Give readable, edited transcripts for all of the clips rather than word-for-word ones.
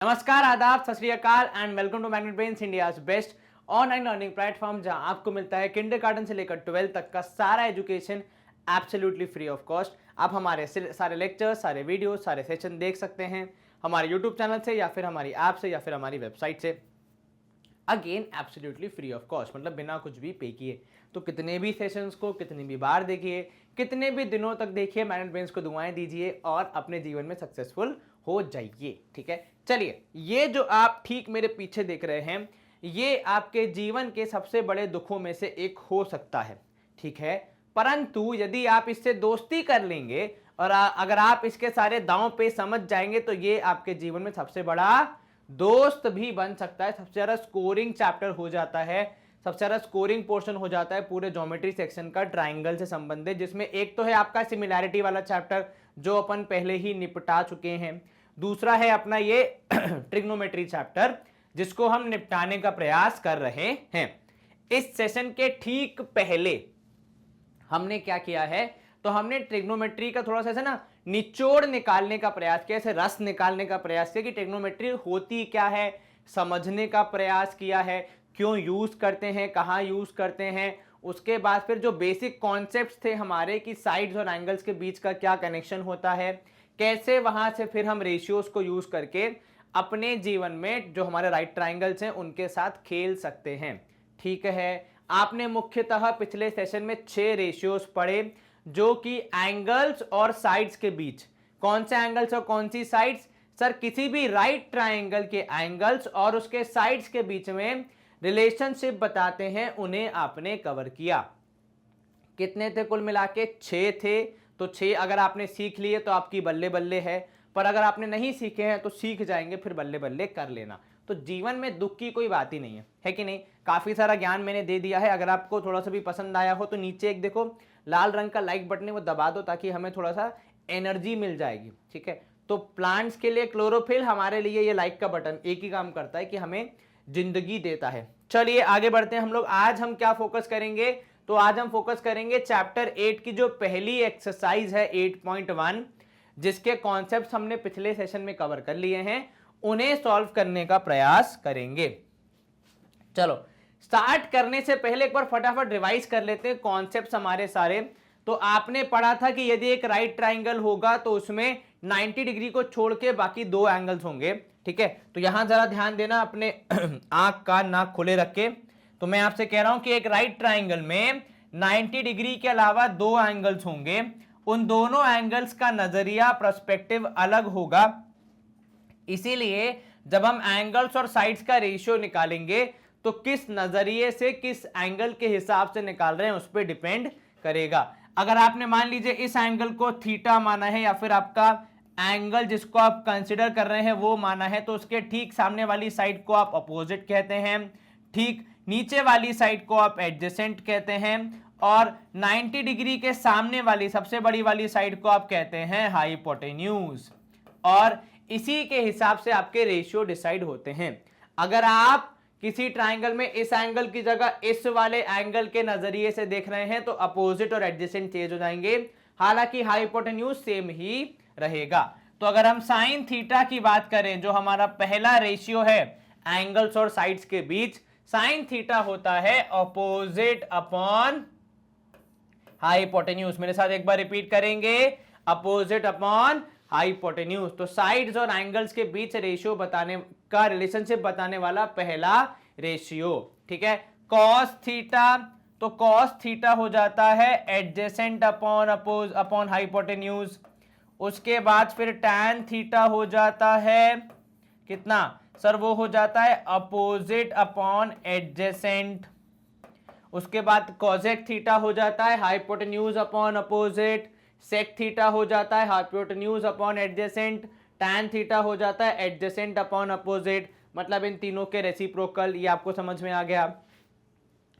नमस्कार, आदाब, Sat Shri Akal and welcome to magnet brains, India's best online learning platform, जहां आपको मिलता है किंडरगार्टन से लेकर 12th तक का सारा education absolutely free of cost. आप हमारे सारे लेक्चर्स, सारे वीडियो, सारे सेशन देख सकते हैं हमारे यूट्यूब चैनल से या फिर हमारी ऐप से या फिर हमारी वेबसाइट से। Again absolutely free of cost, मतलब बिना कुछ भी पे किए। तो कितने भी सेशंस को कितनी भी बार देखिए, कितने भी दिनों तक देखिए, मैग्नेट ब्रेन्स को दुआएं दीजिए और अपने जीवन में सक्सेसफुल हो जाइए। ठीक है, चलिए, ये जो आप ठीक मेरे पीछे देख रहे हैं, ये आपके जीवन के सबसे बड़े दुखों में से एक हो सकता है। ठीक है, परंतु यदि आप इससे दोस्ती कर लेंगे और अगर आप इसके सारे दांव पे समझ जाएंगे तो ये आपके जीवन में सबसे बड़ा दोस्त भी बन सकता है। सबसे ज्यादा स्कोरिंग चैप्टर हो जाता है, सबसे ज्यादा स्कोरिंग पोर्शन हो जाता है पूरे ज्योमेट्री सेक्शन का, ट्राइंगल से संबंधित, जिसमें एक तो है आपका सिमिलैरिटी वाला चैप्टर जो अपन पहले ही निपटा चुके हैं। दूसरा है अपना ये ट्रिग्नोमेट्री चैप्टर जिसको हम निपटाने का प्रयास कर रहे हैं। इस सेशन के ठीक पहले हमने क्या किया है, तो हमने ट्रिग्नोमेट्री का थोड़ा सा ना निचोड़ निकालने का प्रयास किया, ऐसे रस निकालने का प्रयास किया कि ट्रिग्नोमेट्री होती क्या है, समझने का प्रयास किया है, क्यों यूज करते हैं, कहाँ यूज करते हैं। उसके बाद फिर जो बेसिक कॉन्सेप्ट्स थे हमारे कि साइड्स और एंगल्स के बीच का क्या कनेक्शन होता है, कैसे वहां से फिर हम रेशियोज को यूज करके अपने जीवन में जो हमारे राइट ट्राइंगल्स हैं उनके साथ खेल सकते हैं। ठीक है, आपने मुख्यतः पिछले सेशन में 6 रेशियोज पढ़े जो कि एंगल्स और साइड्स के बीच, कौन से एंगल्स और कौन सी साइड्स, सर किसी भी राइट ट्राइंगल के एंगल्स और उसके साइड्स के बीच में रिलेशनशिप बताते हैं, उन्हें आपने कवर किया। कितने थे कुल मिला के? 6 थे। तो 6 अगर आपने सीख लिए तो आपकी बल्ले बल्ले है, पर अगर आपने नहीं सीखे हैं तो सीख जाएंगे, फिर बल्ले बल्ले कर लेना। तो जीवन में दुख की कोई बात ही नहीं है कि नहीं? काफी सारा ज्ञान मैंने दे दिया है। अगर आपको थोड़ा सा भी पसंद आया हो तो नीचे एक देखो लाल रंग का लाइक बटन है, वो दबा दो ताकि हमें थोड़ा सा एनर्जी मिल जाएगी। ठीक है, तो प्लांट्स के लिए क्लोरोफिल, हमारे लिए ये लाइक का बटन एक ही काम करता है कि हमें जिंदगी देता है। चलिए आगे बढ़ते हैं हम लोग। आज हम क्या फोकस करेंगे, तो आज हम फोकस करेंगे चैप्टर 8 की जो पहली एक्सरसाइज है 8.1, जिसके कॉन्सेप्ट्स हमने पिछले सेशन में कवर कर लिए हैं, उन्हें सॉल्व करने का प्रयास करेंगे। चलो स्टार्ट करने से पहले एक बार फटाफट रिवाइज कर लेते हैं कॉन्सेप्ट्स हमारे सारे। तो आपने पढ़ा था कि यदि एक राइट ट्राइंगल होगा तो उसमें 90 डिग्री को छोड़ के बाकी 2 एंगल्स होंगे। ठीक है, तो यहां जरा ध्यान देना, अपने आंख का नाक खुले रख के। तो मैं आपसे कह रहा हूं कि एक राइट ट्राइंगल में 90 डिग्री के अलावा 2 एंगल्स होंगे, उन दोनों एंगल्स का नजरिया पर्सपेक्टिव अलग होगा। इसीलिए जब हम एंगल्स और साइड्स का रेशियो निकालेंगे तो किस नजरिए से, किस एंगल के हिसाब से निकाल रहे हैं उस पर डिपेंड करेगा। अगर आपने मान लीजिए इस एंगल को थीटा माना है या फिर आपका एंगल जिसको आप कंसिडर कर रहे हैं वो माना है, तो उसके ठीक सामने वाली साइड को आप अपोजिट कहते हैं, ठीक नीचे वाली साइड को आप एडजेसेंट कहते हैं, और 90 डिग्री के सामने वाली सबसे बड़ी वाली साइड को आप कहते हैं हाइपोटेन्यूज। और इसी के हिसाब से आपके रेशियो डिसाइड होते हैं। अगर आप किसी ट्राइंगल में इस एंगल की जगह इस वाले एंगल के नजरिए से देख रहे हैं तो अपोजिट और एडजेसेंट चेंज हो जाएंगे, हालांकि हाइपोटेन्यूज सेम ही रहेगा। तो अगर हम साइन थीटा की बात करें, जो हमारा पहला रेशियो है एंगल्स और साइड्स के बीच, साइन थीटा होता है अपोजिट अपॉन हाइपोटेन्यूज। मेरे साथ एक बार रिपीट करेंगे, अपोजिट अपॉन हाइपोटेन्यूज। तो साइड्स और एंगल्स के बीच रेशियो बताने का, रिलेशनशिप बताने वाला पहला रेशियो। ठीक है, कॉस थीटा, तो कॉस थीटा हो जाता है एडजेसेंट अपॉन अपॉन हाइपोटेन्यूज। उसके बाद फिर टैन थीटा हो जाता है कितना, सर वो हो जाता है अपोजिट अपॉन एडजेसेंट। उसके बाद कॉसेक थीटा हो जाता है hypotenuse upon opposite, sec theta हो जाता है hypotenuse upon adjacent, tan theta हो जाता है एडजेसेंट अपॉन अपोजिट। मतलब इन तीनों के रेसिप्रोकल। ये आपको समझ में आ गया?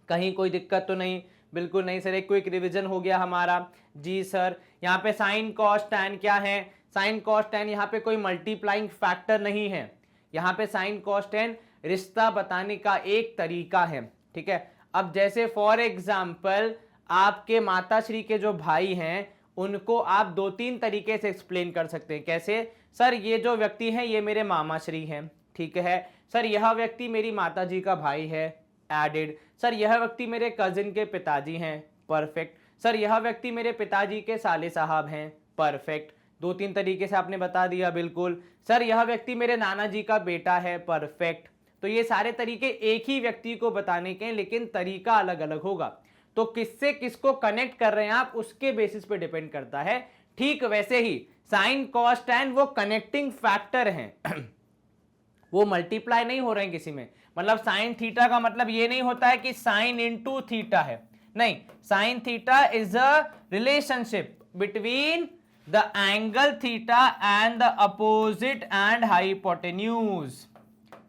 कहीं कोई दिक्कत तो नहीं? बिल्कुल नहीं सर, एक क्विक रिवीजन हो गया हमारा। जी सर, यहाँ पे साइन कॉस टैन क्या है? साइन कॉस टैन यहाँ पे कोई मल्टीप्लाइंग फैक्टर नहीं है, यहाँ पे साइन कॉस टैन रिश्ता बताने का एक तरीका है। ठीक है, अब जैसे फॉर एग्जाम्पल आपके माताश्री के जो भाई हैं उनको आप 2-3 तरीके से एक्सप्लेन कर सकते हैं। कैसे? सर ये जो व्यक्ति है ये मेरे मामा श्री हैं, ठीक है। सर यह व्यक्ति मेरी माता जी का भाई है, एडेड। सर यह व्यक्ति मेरे कजिन के पिताजी हैं, परफेक्ट। सर यह व्यक्ति मेरे पिताजी के साले साहब हैं, परफेक्ट। 2-3 तरीके से आपने बता दिया, बिल्कुल। सर यह व्यक्ति मेरे नाना जी का बेटा है, परफेक्ट। तो ये सारे तरीके एक ही व्यक्ति को बताने के हैं, लेकिन तरीका अलग अलग होगा। तो किससे किसको कनेक्ट कर रहे हैं आप, उसके बेसिस पे डिपेंड करता है। ठीक वैसे ही साइन कॉस टैन वो कनेक्टिंग फैक्टर हैं वो मल्टीप्लाई नहीं हो रहे हैं किसी में। मतलब साइन थीटा का मतलब ये नहीं होता है कि साइन इनटू थीटा है, नहीं। Sine theta is a relationship between the angle theta and the opposite and hypotenuse,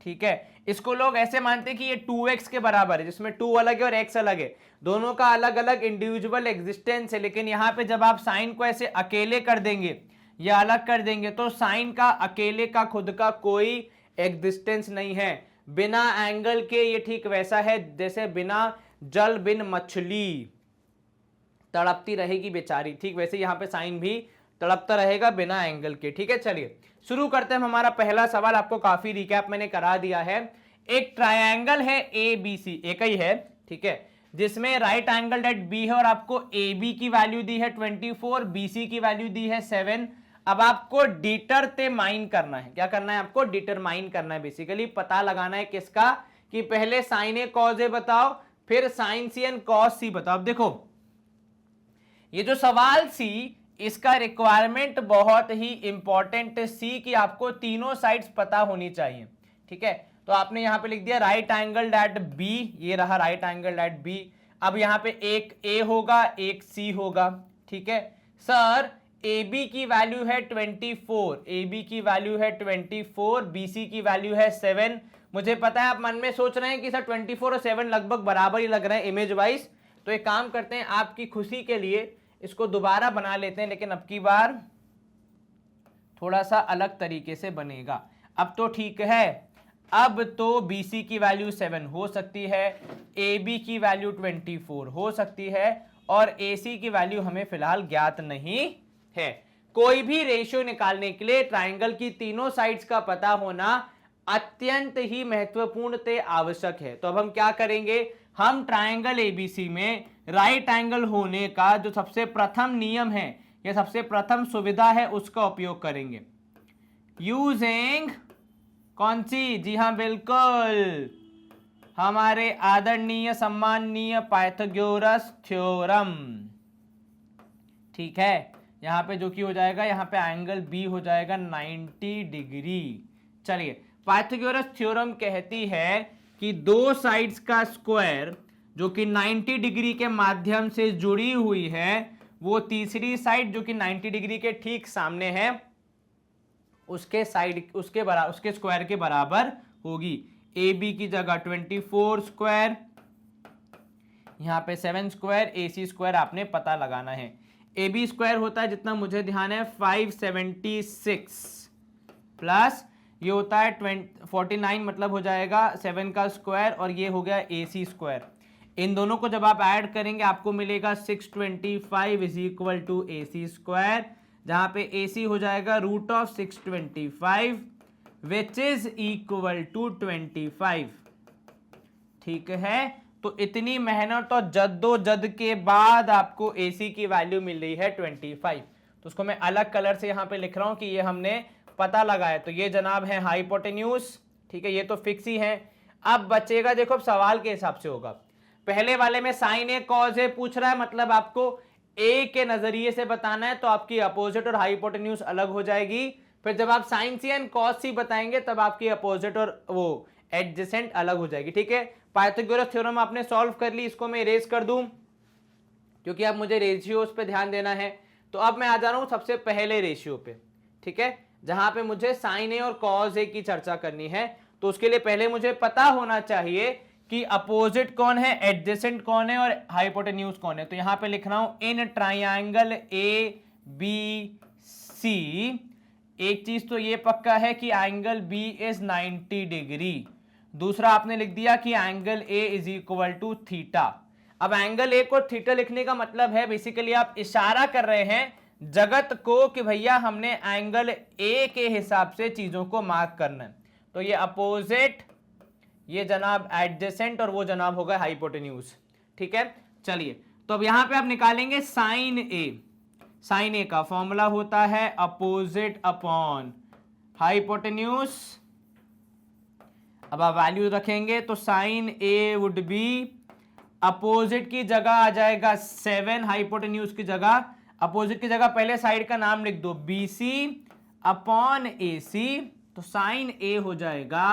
ठीक है। इसको लोग ऐसे मानते हैं कि ये 2x के बराबर है, जिसमें 2 अलग है और x अलग है, दोनों का अलग अलग इंडिविजुअल एग्जिस्टेंस है। लेकिन यहां पे जब आप साइन को ऐसे अकेले कर देंगे या अलग कर देंगे तो साइन का अकेले का खुद का कोई एग्जिस्टेंस नहीं है बिना एंगल के। ये ठीक वैसा है जैसे बिना जल बिन मछली तड़पती रहेगी बेचारी, ठीक वैसे यहां पे साइन भी तड़पता रहेगा बिना एंगल के, ठीक है। चलिए शुरू करते हैं। हमारा पहला सवाल आपको काफी रिकैप मैंने करा दिया है। एक ट्रायंगल है ABC, एक ही है, ठीक है, जिसमें राइट एंगल एट बी है और आपको AB की वैल्यू दी है 24, BC की वैल्यू दी है 7। अब आपको डिटरमाइन करना है, क्या करना है आपको, डिटरमाइन करना है। बेसिकली पता लगाना है किसका, कि पहले साइन ए कॉज ए बताओ, फिर साइन सी एंड कॉस सी बताओ। अब देखो ये जो सवाल सी, इसका रिक्वायरमेंट बहुत ही इंपॉर्टेंट है सी की आपको तीनों साइड्स पता होनी चाहिए, ठीक है। तो आपने यहां पे लिख दिया राइट एंगल एट बी, ये रहा राइट एंगल एट बी। अब यहां पे एक ए होगा एक सी होगा, ठीक है। सर AB की वैल्यू है 24, AB की वैल्यू है 24, BC की वैल्यू है 7। मुझे पता है आप मन में सोच रहे हैं कि सर 24 और 7 लगभग बराबर ही लग रहे हैं इमेज वाइज। तो एक काम करते हैं, आपकी खुशी के लिए इसको दोबारा बना लेते हैं, लेकिन अब की बार थोड़ा सा अलग तरीके से बनेगा। अब तो ठीक है, अब तो BC की वैल्यू 7 हो सकती है, AB की वैल्यू 24 हो सकती है और AC की वैल्यू हमें फिलहाल ज्ञात नहीं है। कोई भी रेशियो निकालने के लिए ट्राइंगल की तीनों साइड्स का पता होना अत्यंत ही महत्वपूर्ण ते आवश्यक है। तो अब हम क्या करेंगे, हम ट्राइंगल ABC में राइट एंगल होने का जो सबसे प्रथम नियम है या सबसे प्रथम सुविधा है उसका उपयोग करेंगे। यूजिंग कौन सी, जी हां बिल्कुल, हमारे आदरणीय सम्माननीय पाइथागोरस थ्योरम, ठीक है। यहां पे जो कि हो जाएगा, यहां पे एंगल B हो जाएगा 90 डिग्री। चलिए पाइथागोरस थ्योरम कहती है कि दो साइड्स का स्क्वायर जो कि 90 डिग्री के माध्यम से जुड़ी हुई है, वो तीसरी साइड जो कि 90 डिग्री के ठीक सामने है उसके साइड उसके स्क्वायर के बराबर होगी। AB की जगह 24 स्क्वायर, यहां पे 7 स्क्वायर, AC स्क्वायर आपने पता लगाना है। AB स्क्वायर होता है जितना मुझे ध्यान है 576 प्लस ये होता है 49, मतलब हो जाएगा 7 का स्क्वायर और ये हो गया AC स्क्वायर। इन दोनों को जब आप ऐड करेंगे आपको मिलेगा 625 is equal to AC square, जहां पे AC हो जाएगा root of 625 which is equal to 25, ठीक है। तो इतनी मेहनत और जद्दोजहद के बाद आपको AC की वैल्यू मिल रही है 25। तो उसको मैं अलग कलर से यहां पे लिख रहा हूं कि ये हमने पता लगाया। तो ये जनाब है हाइपोटेन्यूज, ठीक है, ये तो फिक्स ही है। अब बचेगा, देखो अब सवाल के हिसाब से होगा। पहले वाले में साइन ए कॉज ए पूछ रहा है, मतलब आपको ए के नजरिए से बताना है, तो आपकी अपोजिट और हाइपोटेन्यूज अलग हो जाएगी। फिर जब आप साइन सी एंड कॉस सी बताएंगे तब आपकी अपोजिट और वो एडजेसेंट अलग हो जाएगी, ठीक है। पाइथागोरस थ्योरम आपने सॉल्व कर ली, इसको मैं इरेज कर दूं क्योंकि अब मुझे रेशियोज पे ध्यान देना है। तो अब मैं आ जा रहा हूं सबसे पहले रेशियो पे, ठीक है, जहां पे मुझे साइन ए और कॉस ए की चर्चा करनी है। तो उसके लिए पहले मुझे पता होना चाहिए कि अपोजिट कौन है, एडजेसेंट कौन है और हाइपोटेन्यूज कौन है। तो यहां पे लिख रहा हूं इन ट्राइंगल ABC, एक चीज तो ये पक्का है कि एंगल B इज 90 डिग्री। दूसरा आपने लिख दिया कि angle A is equal to theta. अब एंगल A को थीटा लिखने का मतलब है बेसिकली आप इशारा कर रहे हैं जगत को कि भैया हमने एंगल ए के हिसाब से चीजों को मार्क करना है। तो ये अपोजिट, ये जनाब एडजेसेंट और वो जनाब होगा हाइपोटेन्यूज। ठीक है, चलिए तो अब यहां पे आप निकालेंगे साइन ए। साइन ए का फॉर्मूला होता है अपोजिट अपॉन हाइपोटेन्यूज। अब आप वैल्यू रखेंगे तो sine A would be, opposite की जगह आ जाएगा 7, हाइपोटेन्यूज की जगह, अपोजिट की जगह पहले साइड का नाम लिख दो BC अपॉन AC। तो साइन ए हो जाएगा,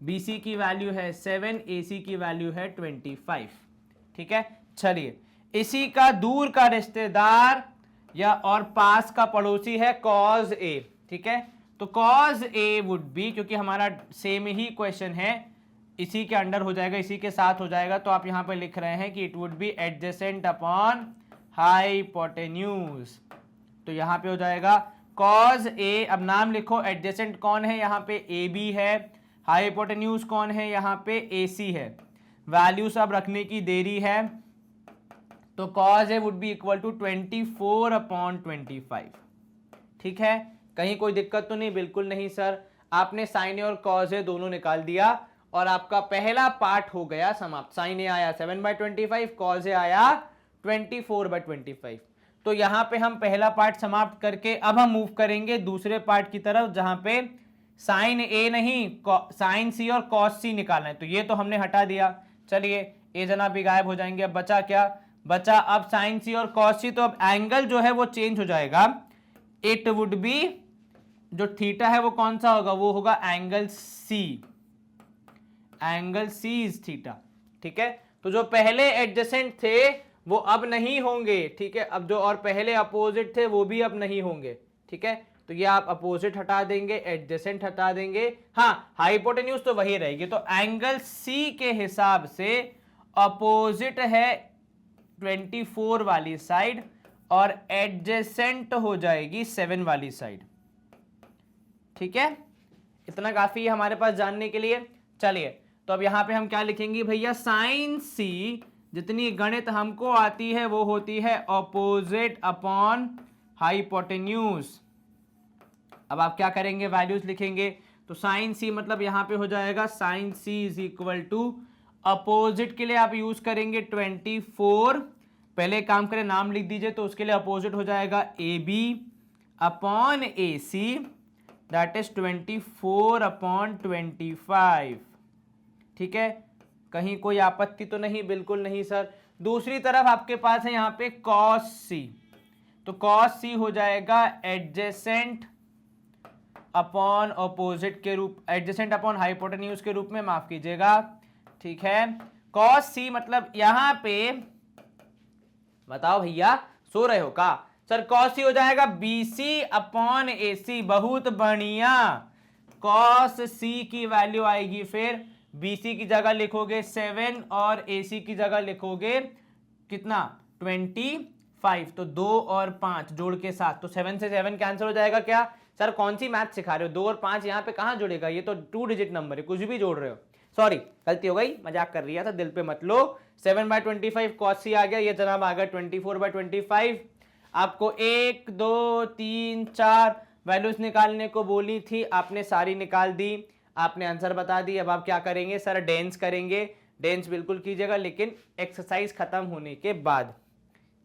BC की वैल्यू है 7, AC की वैल्यू है 25। ठीक है, चलिए इसी का दूर का रिश्तेदार या और पास का पड़ोसी है कॉज ए। ठीक है, तो कॉज ए वुड बी, क्योंकि हमारा सेम ही क्वेश्चन है, इसी के अंडर हो जाएगा, इसी के साथ हो जाएगा, तो आप यहां पर लिख रहे हैं कि it would be adjacent upon hypotenuse. तो यहां पे हो जाएगा कॉज ए, अब नाम लिखो, एडजेसेंट कौन है यहाँ पे, ए बी है, हाइपोटेन्यूज कौन है यहाँ पे, ए सी है। वैल्यू सब रखने की देरी है, तो cos A would be equal to 24 upon 25। ठीक है, कहीं कोई दिक्कत तो नहीं? बिल्कुल नहीं सर, आपने साइन ए और कॉज ए दोनों निकाल दिया और आपका पहला पार्ट हो गया समाप्त। साइन ए आया 7/25, कॉज ए आया 24/25। तो यहां पे हम पहला पार्ट समाप्त करके अब हम मूव करेंगे दूसरे पार्ट की तरफ, जहां पे साइन ए नहीं साइन सी और कॉस सी निकालना है। तो ये तो हमने हटा दिया, चलिए ए जनाब भी गायब हो जाएंगे। अब बचा क्या? बचा अब साइन सी और कॉस सी। तो अब एंगल जो है वो चेंज हो जाएगा, इट वुड बी, जो थीटा है वो कौन सा होगा, वो होगा angle C, angle C is theta. ठीक है, तो जो पहले एडजेसेंट थे वो अब नहीं होंगे। ठीक है, अब जो और पहले अपोजिट थे वो भी अब नहीं होंगे। ठीक है, तो ये आप अपोजिट हटा देंगे, एडजेसेंट हटा देंगे, हाँ हाइपोटेन्यूज तो वही रहेगी। तो एंगल सी के हिसाब से अपोजिट है 24 वाली साइड और एडजेसेंट हो जाएगी 7 वाली साइड। ठीक है, इतना काफी है हमारे पास जानने के लिए। चलिए तो अब यहां पे हम क्या लिखेंगे भैया, साइन सी जितनी गणित हमको आती है वो होती है अपोजिट अपॉन हाइपोटेन्यूज। अब आप क्या करेंगे, वैल्यूज लिखेंगे। तो साइन सी मतलब यहां पे हो जाएगा sine C is equal to, opposite के लिए आप यूज करेंगे 24, पहले काम करें नाम लिख दीजिए, तो उसके लिए अपोजिट हो जाएगा A B upon A C, that is 24 upon 25। ठीक है, कहीं कोई आपत्ति तो नहीं? बिल्कुल नहीं सर। दूसरी तरफ आपके पास है यहाँ पे कॉस सी, तो कॉस सी हो जाएगा एडजेसेंट अपॉन अपोजिट के रूप, एडजेसेंट अपॉन हाइपोटेन्यूज के रूप में, माफ कीजिएगा। ठीक है, कॉस सी मतलब यहां पे बताओ भैया, सो रहे हो का? सर कॉस सी हो जाएगा BC अपॉन AC। बहुत बढ़िया, कॉस सी की वैल्यू आएगी, फिर BC की जगह लिखोगे 7 और AC की जगह लिखोगे कितना, 25। तो 2 और 5 जोड़ के 7, तो 7 से 7 कैंसिल हो जाएगा। क्या सर कौन सी मैथ सिखा रहे हो, 2 और 5 यहाँ पे कहाँ जुड़ेगा, ये तो 2 डिजिट नंबर है, कुछ भी जोड़ रहे हो। सॉरी गलती हो गई, मजाक कर रही था, दिल पे मत लो। 7/25 कॉस सी आ गया, ये जनाब आ गया 24/25। आपको 1 2 3 4 वैल्यूज निकालने को बोली थी, आपने सारी निकाल दी, आपने आंसर बता दी। अब आप क्या करेंगे सर, डेंस करेंगे। डेंस बिल्कुल कीजिएगा, लेकिन एक्सरसाइज खत्म होने के बाद।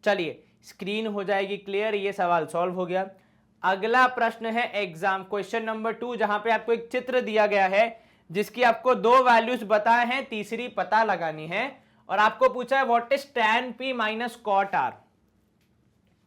चलिए स्क्रीन हो जाएगी क्लियर, ये सवाल सॉल्व हो गया। अगला प्रश्न है एग्जाम क्वेश्चन नंबर 2, जहां पे आपको एक चित्र दिया गया है जिसकी आपको 2 वैल्यूज बताए हैं, तीसरी पता लगानी है, और आपको पूछा है what is tan p minus cot r।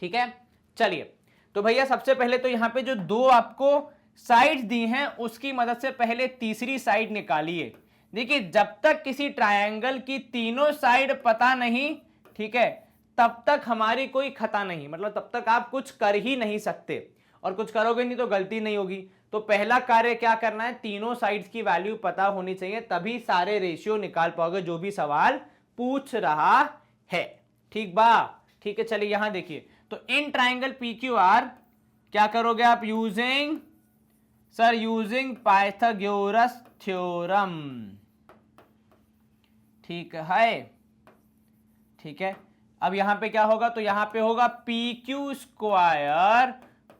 ठीक है, चलिए तो भैया सबसे पहले तो यहां पे जो 2 आपको साइड्स दी हैं उसकी मदद से पहले तीसरी साइड निकालिए। देखिए जब तक किसी ट्रायंगल की तीनों साइड पता नहीं, ठीक है, तब तक हमारी कोई खता नहीं, मतलब तब तक आप कुछ कर ही नहीं सकते, और कुछ करोगे नहीं तो गलती नहीं होगी। तो पहला कार्य क्या करना है, तीनों साइड्स की वैल्यू पता होनी चाहिए, तभी सारे रेशियो निकाल पाओगे जो भी सवाल पूछ रहा है। ठीक बा, ठीक है। चलिए यहां देखिए, तो इन ट्राइंगल PQR क्या करोगे आप, using sir using Pythagoras theorem. ठीक है, ठीक है। अब यहाँ पे क्या होगा, तो यहाँ पे होगा P Q square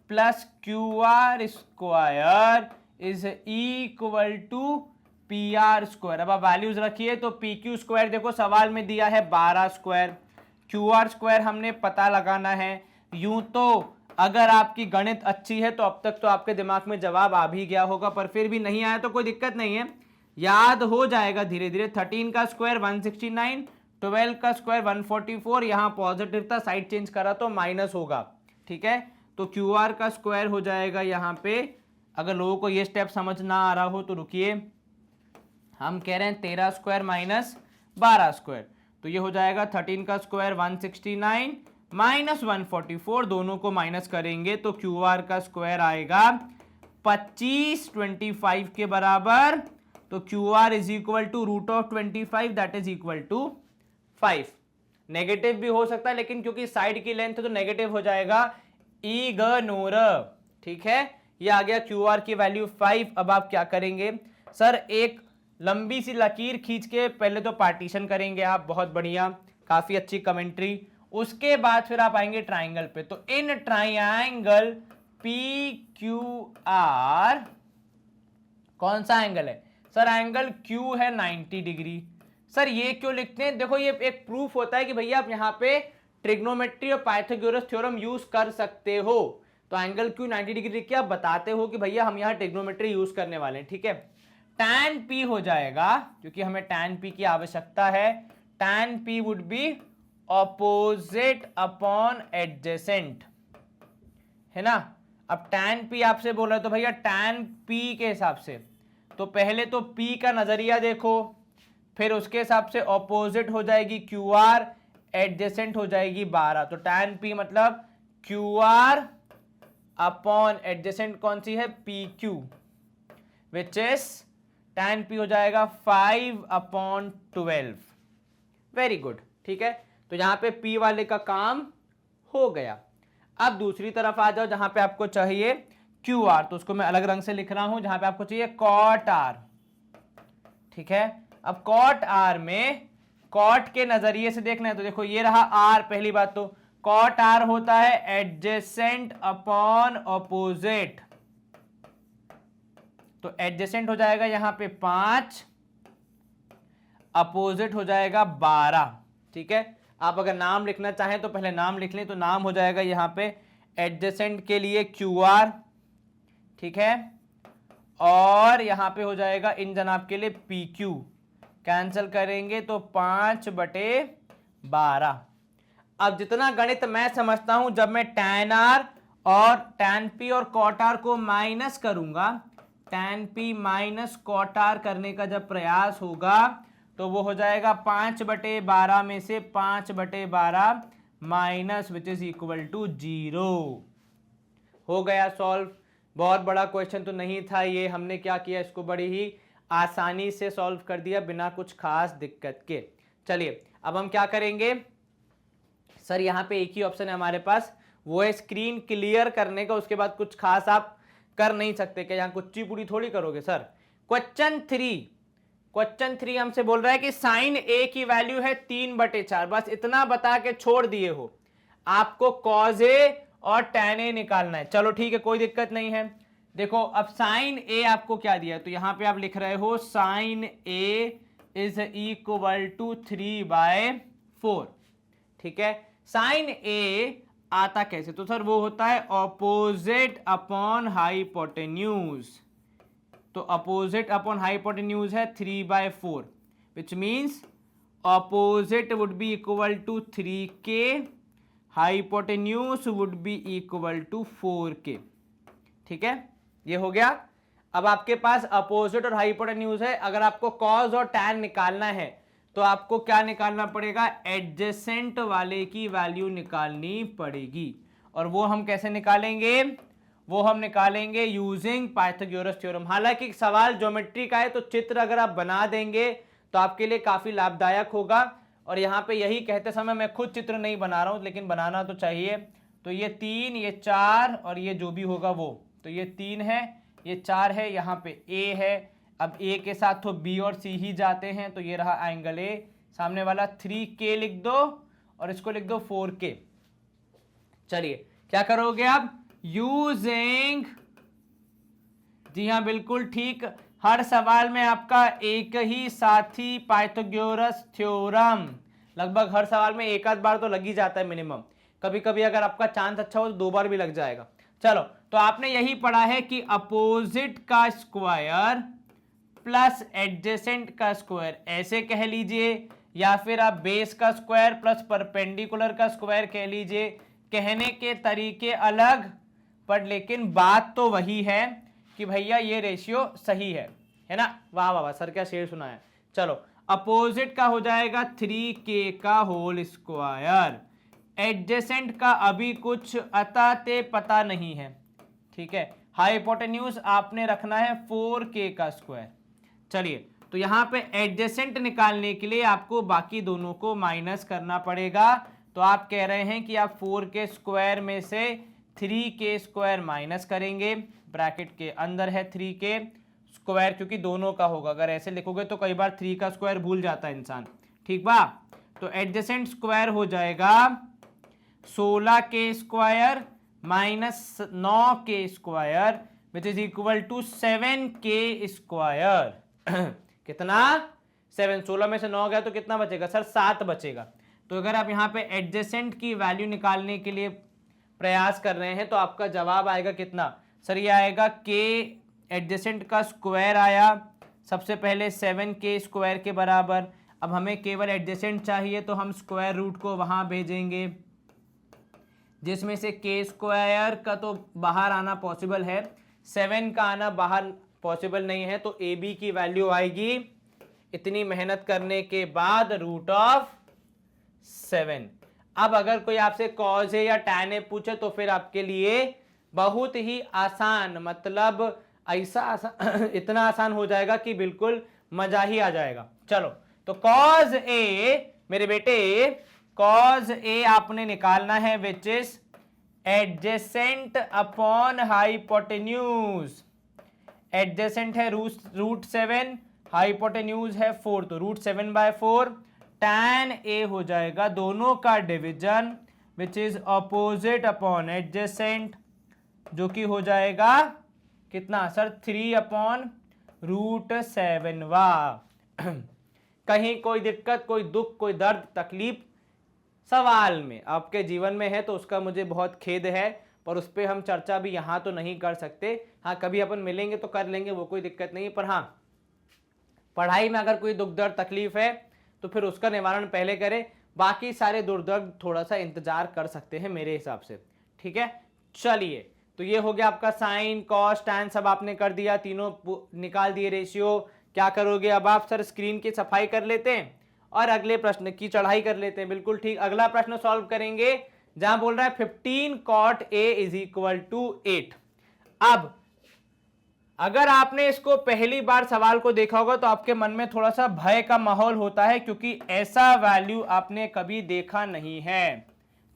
plus Q R square is equal to P R square. अब आप वैल्यूज रखिए, तो पी क्यू स्क्वायर देखो सवाल में दिया है 12 स्क्वायर, क्यू आर स्क्वायर हमने पता लगाना है। यूं तो अगर आपकी गणित अच्छी है तो अब तक तो आपके दिमाग में जवाब आ भी गया होगा, पर फिर भी नहीं आया तो कोई दिक्कत नहीं है, याद हो जाएगा धीरे धीरे। 13 का स्क्वायर 169, 12 का स्क्वायर 144, यहाँ पॉजिटिव था, साइड चेंज करा तो माइनस होगा, ठीक है। तो क्यू आर का स्क्वायर हो जाएगा यहाँ पे, अगर लोगों को ये स्टेप समझ ना आ रहा हो तो रुकिए, हम कह रहे हैं 13 स्क्वायर माइनस 12 स्क्वायर, तो ये हो जाएगा 13 का स्क्वायर 169 माइनस 144, दोनों को माइनस करेंगे तो क्यू आर का स्क्वायर आएगा 25 के बराबर। तो Q R is equal to root of 25, that is equal to 5। Negative भी हो सकता है, लेकिन क्योंकि साइड की लेंथ है तो नेगेटिव हो जाएगा, इग्नोर, ठीक है। ये आ गया क्यू आर की वैल्यू 5। अब आप क्या करेंगे सर, एक लंबी सी लकीर खींच के पहले तो पार्टीशन करेंगे आप, बहुत बढ़िया, काफी अच्छी कमेंट्री। उसके बाद फिर आप आएंगे ट्राइंगल पे, तो in triangle P Q R कौन सा एंगल है सर, एंगल क्यू है 90 डिग्री। सर ये क्यों लिखते हैं, देखो ये एक प्रूफ होता है कि भैया आप यहाँ पे ट्रिग्नोमेट्री और पाइथागोरस थ्योरम यूज कर सकते हो। तो एंगल क्यू 90 डिग्री क्या बताते हो कि भैया हम यहाँ ट्रिग्नोमेट्री यूज करने वाले हैं, ठीक है। tan p हो जाएगा, क्योंकि हमें tan p की आवश्यकता है, tan p would be opposite upon adjacent, है ना। अब tan p आपसे बोल रहा है तो भैया tan p के हिसाब से, तो पहले तो p का नजरिया देखो, फिर उसके हिसाब से ऑपोजिट हो जाएगी QR, एडजेसेंट हो जाएगी 12, तो tan p मतलब QR अपॉन एडजेसेंट कौन सी है, PQ, which is tan p हो जाएगा 5/12। वेरी गुड, ठीक है। तो यहां पे p वाले का काम हो गया। अब दूसरी तरफ आ जाओ, जहां पे आपको चाहिए QR, तो उसको मैं अलग रंग से लिख रहा हूं, जहां पे आपको चाहिए cot R, ठीक है। अब cot R में cot के नजरिए से देखना है, तो देखो ये रहा R, पहली बात तो cot R होता है एडजेसेंट अपॉन ऑपोजिट, तो एडजेसेंट हो जाएगा यहां पे 5, अपोजिट हो जाएगा 12, ठीक है। आप अगर नाम लिखना चाहें तो पहले नाम लिख लें, तो नाम हो जाएगा यहां पे एडजेसेंट के लिए QR, ठीक है, और यहां पे हो जाएगा इन जनाब के लिए PQ, कैंसिल करेंगे तो 5/12। अब जितना गणित मैं समझता हूं, जब मैं tan R और tan P और cot R को माइनस करूंगा, tan P minus cot R करने का जब प्रयास होगा, तो वो हो जाएगा 5/12 में से 5/12 minus, which is equal to 0। हो गया सॉल्व। बहुत बड़ा क्वेश्चन तो नहीं था ये, हमने क्या किया, इसको बड़ी ही आसानी से सॉल्व कर दिया बिना कुछ खास दिक्कत के। चलिए अब हम क्या करेंगे सर, यहाँ पे एक ही ऑप्शन है हमारे पास, वो है स्क्रीन क्लियर करने का, उसके बाद कुछ खास आप कर नहीं सकते, क्या यहाँ कुछ पूरी थोड़ी करोगे सर। क्वेश्चन 3 हमसे बोल रहा है कि साइन ए की वैल्यू है 3/4, बस इतना बता के छोड़ दिए हो, आपको कॉज ए और tan ए निकालना है। चलो ठीक है, कोई दिक्कत नहीं है। देखो अब साइन ए आपको क्या दिया है, तो यहां पे आप लिख रहे हो sine A is equal to 3/4, ठीक है। साइन ए आता कैसे, तो सर वो होता है ऑपोजिट अपॉन हाइपोटेन्यूज, तो अपोजिट अपॉन हाइपोटेन्यूज है 3/4, which means opposite would be equal to 3k, hypotenuse would be equal to 4k, ठीक है। ये हो गया। अब आपके पास अपोजिट और हाइपोटेन्यूज है, अगर आपको कॉज और टैन निकालना है तो आपको क्या निकालना पड़ेगा, एडजेसेंट वाले की वैल्यू निकालनी पड़ेगी। और वो हम कैसे निकालेंगे, वो हम निकालेंगे यूजिंग पाइथागोरस थ्योरम। हालांकि सवाल ज्योमेट्री का है, तो चित्र अगर आप बना देंगे तो आपके लिए काफी लाभदायक होगा। और यहाँ पे यही कहते समय मैं खुद चित्र नहीं बना रहा हूँ, लेकिन बनाना तो चाहिए। तो ये 3, ये 4 और ये जो भी होगा वो, तो ये 3 है, ये 4 है, यहाँ पे A है। अब A के साथ तो B और C ही जाते हैं, तो ये रहा एंगल A, सामने वाला 3K लिख दो और इसको लिख दो 4k। चलिए क्या करोगे आप, यूजिंग, जी हाँ बिल्कुल ठीक, हर सवाल में आपका एक ही साथी पाइथागोरस थ्योरम, लगभग हर सवाल में एक आध बार तो लग ही जाता है मिनिमम, कभी कभी अगर आपका चांस अच्छा हो तो 2 बार भी लग जाएगा। चलो तो आपने यही पढ़ा है कि अपोजिट का स्क्वायर प्लस एडजेसेंट का स्क्वायर ऐसे कह लीजिए, या फिर आप बेस का स्क्वायर प्लस परपेंडिकुलर का स्क्वायर कह लीजिए। कहने के तरीके अलग, पर लेकिन बात तो वही है कि भैया ये रेशियो सही है ना। वाह वाह वाह सर, क्या शेर सुना है। चलो अपोजिट का हो जाएगा 3k का होल स्क्वायर, एडजेसेंट का अभी कुछ अता ते पता नहीं है, ठीक है। हाइपोटेन्यूज आपने रखना है 4k का स्क्वायर। चलिए तो यहां पे एडजेसेंट निकालने के लिए आपको बाकी दोनों को माइनस करना पड़ेगा। तो आप कह रहे हैं कि आप 4k स्क्वायर में से 3k स्क्वायर माइनस करेंगे, ब्रैकेट के अंदर है 3k स्क्वायर, क्योंकि दोनों का होगा। अगर ऐसे लिखोगे तो कई बार 3 का स्क्वायर भूल जाता है इंसान, ठीक बा। तो एडजेसेंट स्क्वायर हो जाएगा 16k square minus 9k square which is equal to 7k square. कितना, 7, 16 में से 9 गया तो कितना बचेगा सर, 7 बचेगा। तो अगर आप यहाँ पे एडजेसेंट की वैल्यू निकालने के लिए प्रयास कर रहे हैं तो आपका जवाब आएगा कितना सर, ये आएगा k एडजेसेंट का स्क्वायर आया, सबसे पहले 7k स्क्वायर के बराबर। अब हमें केवल एडजेसेंट चाहिए तो हम स्क्वायर रूट को वहां भेजेंगे, जिसमें से k स्क्वायर का तो बाहर आना पॉसिबल है, 7 का आना बाहर पॉसिबल नहीं है। तो ए बी की वैल्यू आएगी इतनी मेहनत करने के बाद रूट ऑफ 7। अब अगर कोई आपसे कॉज है या टैन है पूछे तो फिर आपके लिए बहुत ही आसान, मतलब ऐसा आसान इतना आसान हो जाएगा कि बिल्कुल मजा ही आ जाएगा। चलो तो कॉज ए मेरे बेटे, कॉज ए आपने निकालना है which is adjacent upon hypotenuse. Adjacent है रूट 7, हाइपोटेन्यूज है 4, तो रूट 7/4। tan ए हो जाएगा दोनों का division which is opposite upon adjacent, जो कि हो जाएगा कितना सर, 3/√7। वाह कहीं कोई दिक्कत, कोई दुख, कोई दर्द, तकलीफ सवाल में आपके जीवन में है तो उसका मुझे बहुत खेद है, पर उस पर हम चर्चा भी यहाँ तो नहीं कर सकते। हाँ कभी अपन मिलेंगे तो कर लेंगे, वो कोई दिक्कत नहीं। पर हाँ पढ़ाई में अगर कोई दुख दर्द तकलीफ है तो फिर उसका निवारण पहले करें, बाकी सारे दुर्दर्द थोड़ा सा इंतजार कर सकते हैं मेरे हिसाब से, ठीक है। चलिए तो ये हो गया आपका साइन कॉस टैन सब आपने कर दिया, तीनों निकाल दिए रेशियो। क्या करोगे अब आप, सर स्क्रीन की सफाई कर लेते हैं और अगले प्रश्न की चढ़ाई कर लेते हैं। बिल्कुल ठीक, अगला प्रश्न सॉल्व करेंगे जहां बोल रहा है 15 cot a is equal to 8। अब अगर आपने इसको पहली बार सवाल को देखा होगा तो आपके मन में थोड़ा सा भय का माहौल होता है, क्योंकि ऐसा वैल्यू आपने कभी देखा नहीं है।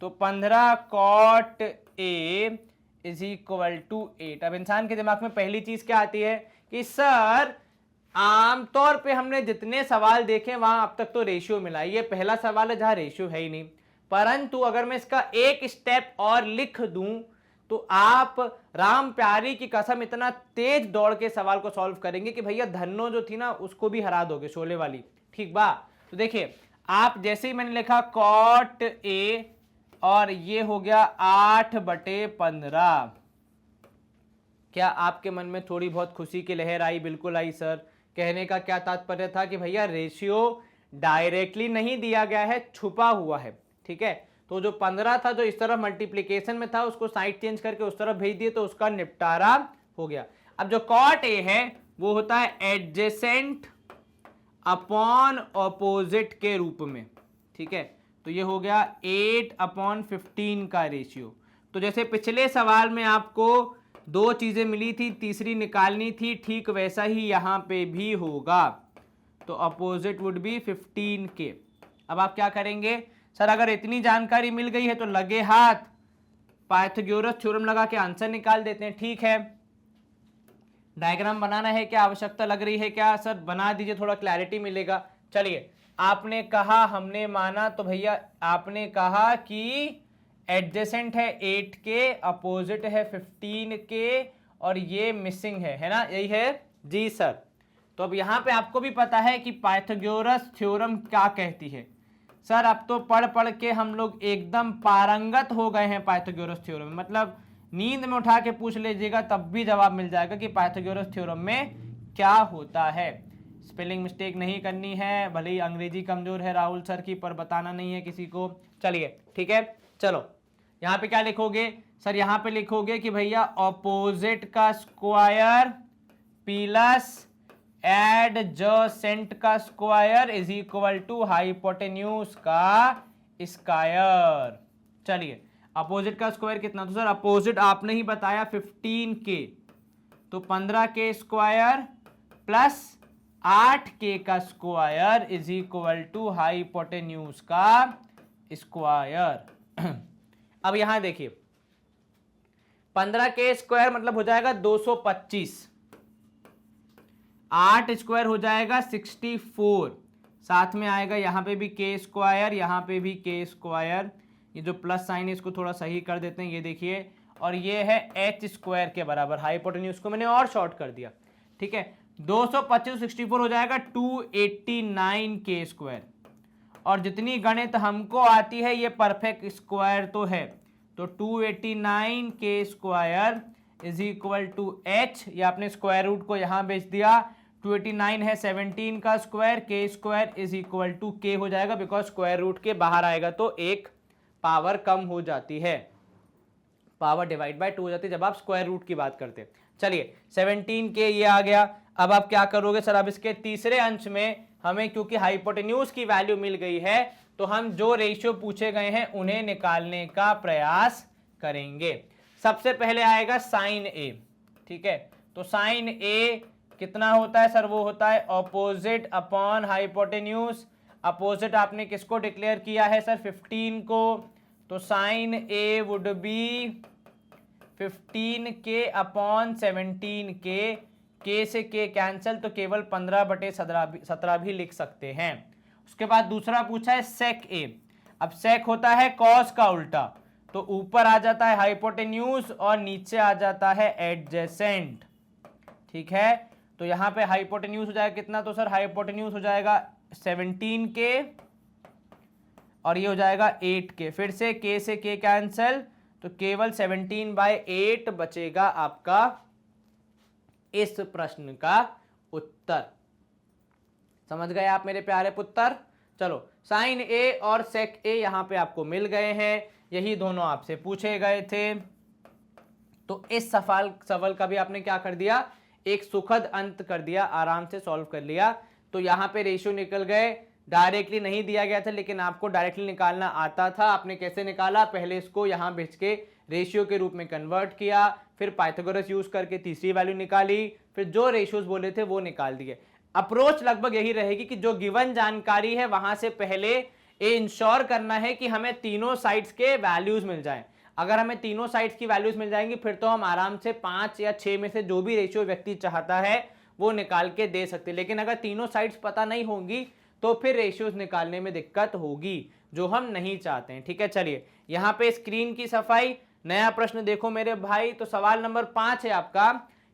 तो 15 cot a is equal to 8। अब इंसान के दिमाग में पहली चीज क्या आती है कि सर आमतौर पे हमने जितने सवाल देखे वहां अब तक तो रेशियो मिला, ये पहला सवाल है जहां रेशियो है ही नहीं। परंतु अगर मैं इसका एक स्टेप और लिख दूं तो आप राम प्यारी की कसम इतना तेज दौड़ के सवाल को सॉल्व करेंगे कि भैया धन्नो जो थी ना उसको भी हरा दोगे, शोले वाली, ठीक बा। तो देखिए आप जैसे ही मैंने लिखा cot a और ये हो गया 8/15, क्या आपके मन में थोड़ी बहुत खुशी की लहर आई? बिल्कुल आई सर। कहने का क्या तात्पर्य था कि भैया रेशियो डायरेक्टली नहीं दिया गया है, छुपा हुआ है, ठीक है। तो जो 15 था जो इस तरफ मल्टीप्लीकेशन में था उसको साइड चेंज करके उस तरफ भेज दिए तो उसका निपटारा हो गया। अब जो cot a है वो होता है एडजेसेंट अपॉन ऑपोजिट के रूप में, ठीक है। तो ये हो गया 8/15 का रेशियो। तो जैसे पिछले सवाल में आपको 2 चीजें मिली थी, तीसरी निकालनी थी, ठीक वैसा ही यहां पे भी होगा। तो अपोजिट वुड बी 15k। अब आप क्या करेंगे, सर अगर इतनी जानकारी मिल गई है तो लगे हाथ पाइथागोरस थ्योरम लगा के आंसर निकाल देते हैं। ठीक है, डायग्राम बनाना है क्या, आवश्यकता लग रही है क्या? सर बना दीजिए, थोड़ा क्लैरिटी मिलेगा। चलिए आपने कहा हमने माना, तो भैया आपने कहा कि एडजेसेंट है 8 के, अपोजिट है 15 के, और ये मिसिंग है ना, यही है जी सर। तो अब यहाँ पे आपको भी पता है कि पाइथागोरस थ्योरम क्या कहती है। सर अब तो पढ़ पढ़ के हम लोग एकदम पारंगत हो गए हैं पाइथागोरस थ्योरम में, मतलब नींद में उठा के पूछ लीजिएगा तब भी जवाब मिल जाएगा कि पाइथागोरस थ्योरम में क्या होता है। स्पेलिंग मिस्टेक नहीं करनी है, भले ही अंग्रेजी कमजोर है राहुल सर की, पर बताना नहीं है किसी को। चलिए ठीक है, चलो यहाँ पे क्या लिखोगे सर, यहाँ पे लिखोगे कि भैया ऑपोजिट का स्क्वायर प्लस एडजेसेंट का square is equal to hypotenuse का स्क्वायर। चलिए अपोजिट का स्क्वायर कितना, तो सर अपोजिट आपने ही बताया 15 के, तो 15 के स्क्वायर प्लस 8 के का square is equal to hypotenuse का स्क्वायर। अब यहां देखिए 15 के स्क्वायर मतलब हो जाएगा 225, 8 स्क्वायर हो जाएगा 64, साथ में आएगा यहाँ पे भी के स्क्वायर, यहाँ पे भी के स्क्वायर, ये जो प्लस साइन है इसको थोड़ा सही कर देते हैं, ये देखिए, और ये है एच स्क्वायर के बराबर, हाइपोटेन्यूज को मैंने और शॉर्ट कर दिया, ठीक है। 225 64 हो जाएगा 289 के स्क्वायर, और जितनी गणित हमको आती है ये परफेक्ट स्क्वायर तो है, तो 289 के square is equal to H, या आपने स्क्वायर रूट को यहां भेज दिया, 289 है 17 का स्क्वायर, के स्क्वायर इज इक्वल टू के हो जाएगा, बिकॉज स्क्वायर रूट के बाहर आएगा तो एक पावर कम हो जाती है, पावर डिवाइड बाय 2 हो जाती है जब आप स्क्वायर रूट की बात करते हैं। चलिए 17 के ये आ गया। अब आप क्या करोगे सर, अब इसके तीसरे अंश में हमें क्योंकि हाइपोटेन्यूज की वैल्यू मिल गई है, तो हम जो रेशियो पूछे गए हैं उन्हें निकालने का प्रयास करेंगे। सबसे पहले आएगा साइन ए, ठीक है, तो साइन ए कितना होता है सर, वो होता है ऑपोजिट अपॉन हाइपोटेन्यूज। अपोजिट आपने किसको डिक्लेयर किया है सर, 15 को, तो साइन ए वुड बी 15 के अपॉन 17 के से के कैंसिल, तो केवल 15/17 भी लिख सकते हैं। उसके बाद दूसरा पूछा है सेक ए। अब सेक होता है कॉस का उल्टा, तो ऊपर आ जाता है हाइपोटेन्यूज और नीचे आ जाता है एडजेसेंट, ठीक है। तो यहां पे हाइपोटेन्यूज हो जाएगा कितना, तो सर हाइपोटेन्यूज हो जाएगा 17 के, और ये हो जाएगा 8 के, फिर से के कैंसिल, तो केवल 17/8 बचेगा आपका इस प्रश्न का उत्तर। समझ गए आप मेरे प्यारे पुत्र। चलो साइन ए और सेक ए यहां पे आपको मिल गए हैं, यही दोनों आपसे पूछे गए थे। तो इस सवाल का भी आपने क्या कर दिया, एक सुखद अंत कर दिया, आराम से सॉल्व कर लिया। तो यहाँ पे रेशियो निकल गए, डायरेक्टली नहीं दिया गया था लेकिन आपको डायरेक्टली निकालना आता था। आपने कैसे निकाला, पहले इसको यहाँ भेज के रेशियो के रूप में कन्वर्ट किया, फिर पाइथागोरस यूज करके तीसरी वैल्यू निकाली, फिर जो रेशियोज बोले थे वो निकाल दिए। अप्रोच लगभग यही रहेगी कि जो गिवन जानकारी है वहां से पहले ये इंश्योर करना है कि हमें तीनों साइड्स के वैल्यूज मिल जाएं। अगर हमें तीनों साइड्स की वैल्यूज मिल जाएंगी फिर तो हम आराम से 5 या 6 में से जो भी रेशियो व्यक्ति चाहता है वो निकाल के दे सकते हैं। लेकिन अगर तीनों साइड्स पता नहीं होंगी तो फिर रेशियोज निकालने में दिक्कत होगी, जो हम नहीं चाहते हैं, ठीक है। चलिए यहाँ पे स्क्रीन की सफाई, नया प्रश्न देखो मेरे भाई। तो सवाल नंबर 5 है आपका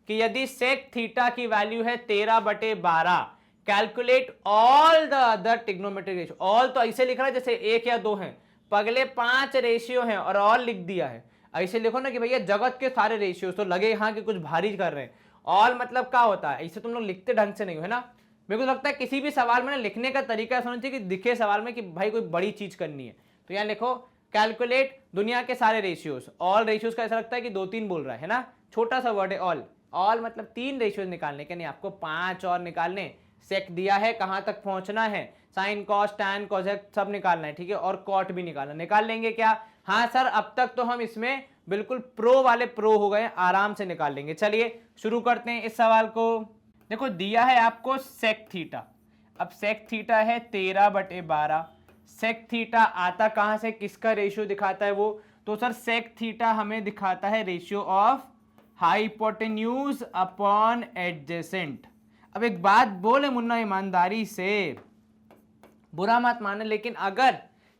कि यदि सेक थीटा की वैल्यू है 13/12, calculate all the other trigonometric ratio. All तो ऐसे लिख रहा है जैसे 1 या 2 हैं, पगले 5 रेशियो हैं और ऑल लिख दिया है। ऐसे लिखो ना कि भैया जगत के सारे रेशियो, तो लगे यहाँ के कुछ भारी कर रहे हैं। ऑल मतलब क्या होता है, ऐसे तुम लोग लिखते ढंग से नहीं हो, है ना। मेरे को लगता है किसी भी सवाल में लिखने का तरीका ऐसा होना चाहिए कि दिखे सवाल में कि भाई कोई बड़ी चीज करनी है। तो यहाँ लिखो कैलकुलेट दुनिया के सारे रेशियोज। ऑल रेशियोज का ऐसा लगता है कि 2-3 बोल रहा है ना, छोटा सा वर्ड है ऑल। ऑल मतलब 3 रेशियोज निकालने के, नहीं आपको 5 और निकालने। सेक दिया है कहां तक पहुंचना है, साइन कॉस टैन कोसेक सब निकालना है, ठीक है, और कॉट भी निकालना। निकाल लेंगे क्या, हाँ सर अब तक तो हम इसमें बिल्कुल प्रो वाले प्रो हो गए, आराम से निकाल लेंगे। चलिए शुरू करते हैं इस सवाल को। देखो दिया है आपको सेक थीटा। अब सेक थीटा है 13/12। सेक थीटा आता कहां से, किसका रेशियो दिखाता है वो, तो सर सेक थीटा हमें दिखाता है ratio of hypotenuse upon adjacent. अब एक बात बोले मुन्ना ईमानदारी से, बुरा मत माने, लेकिन अगर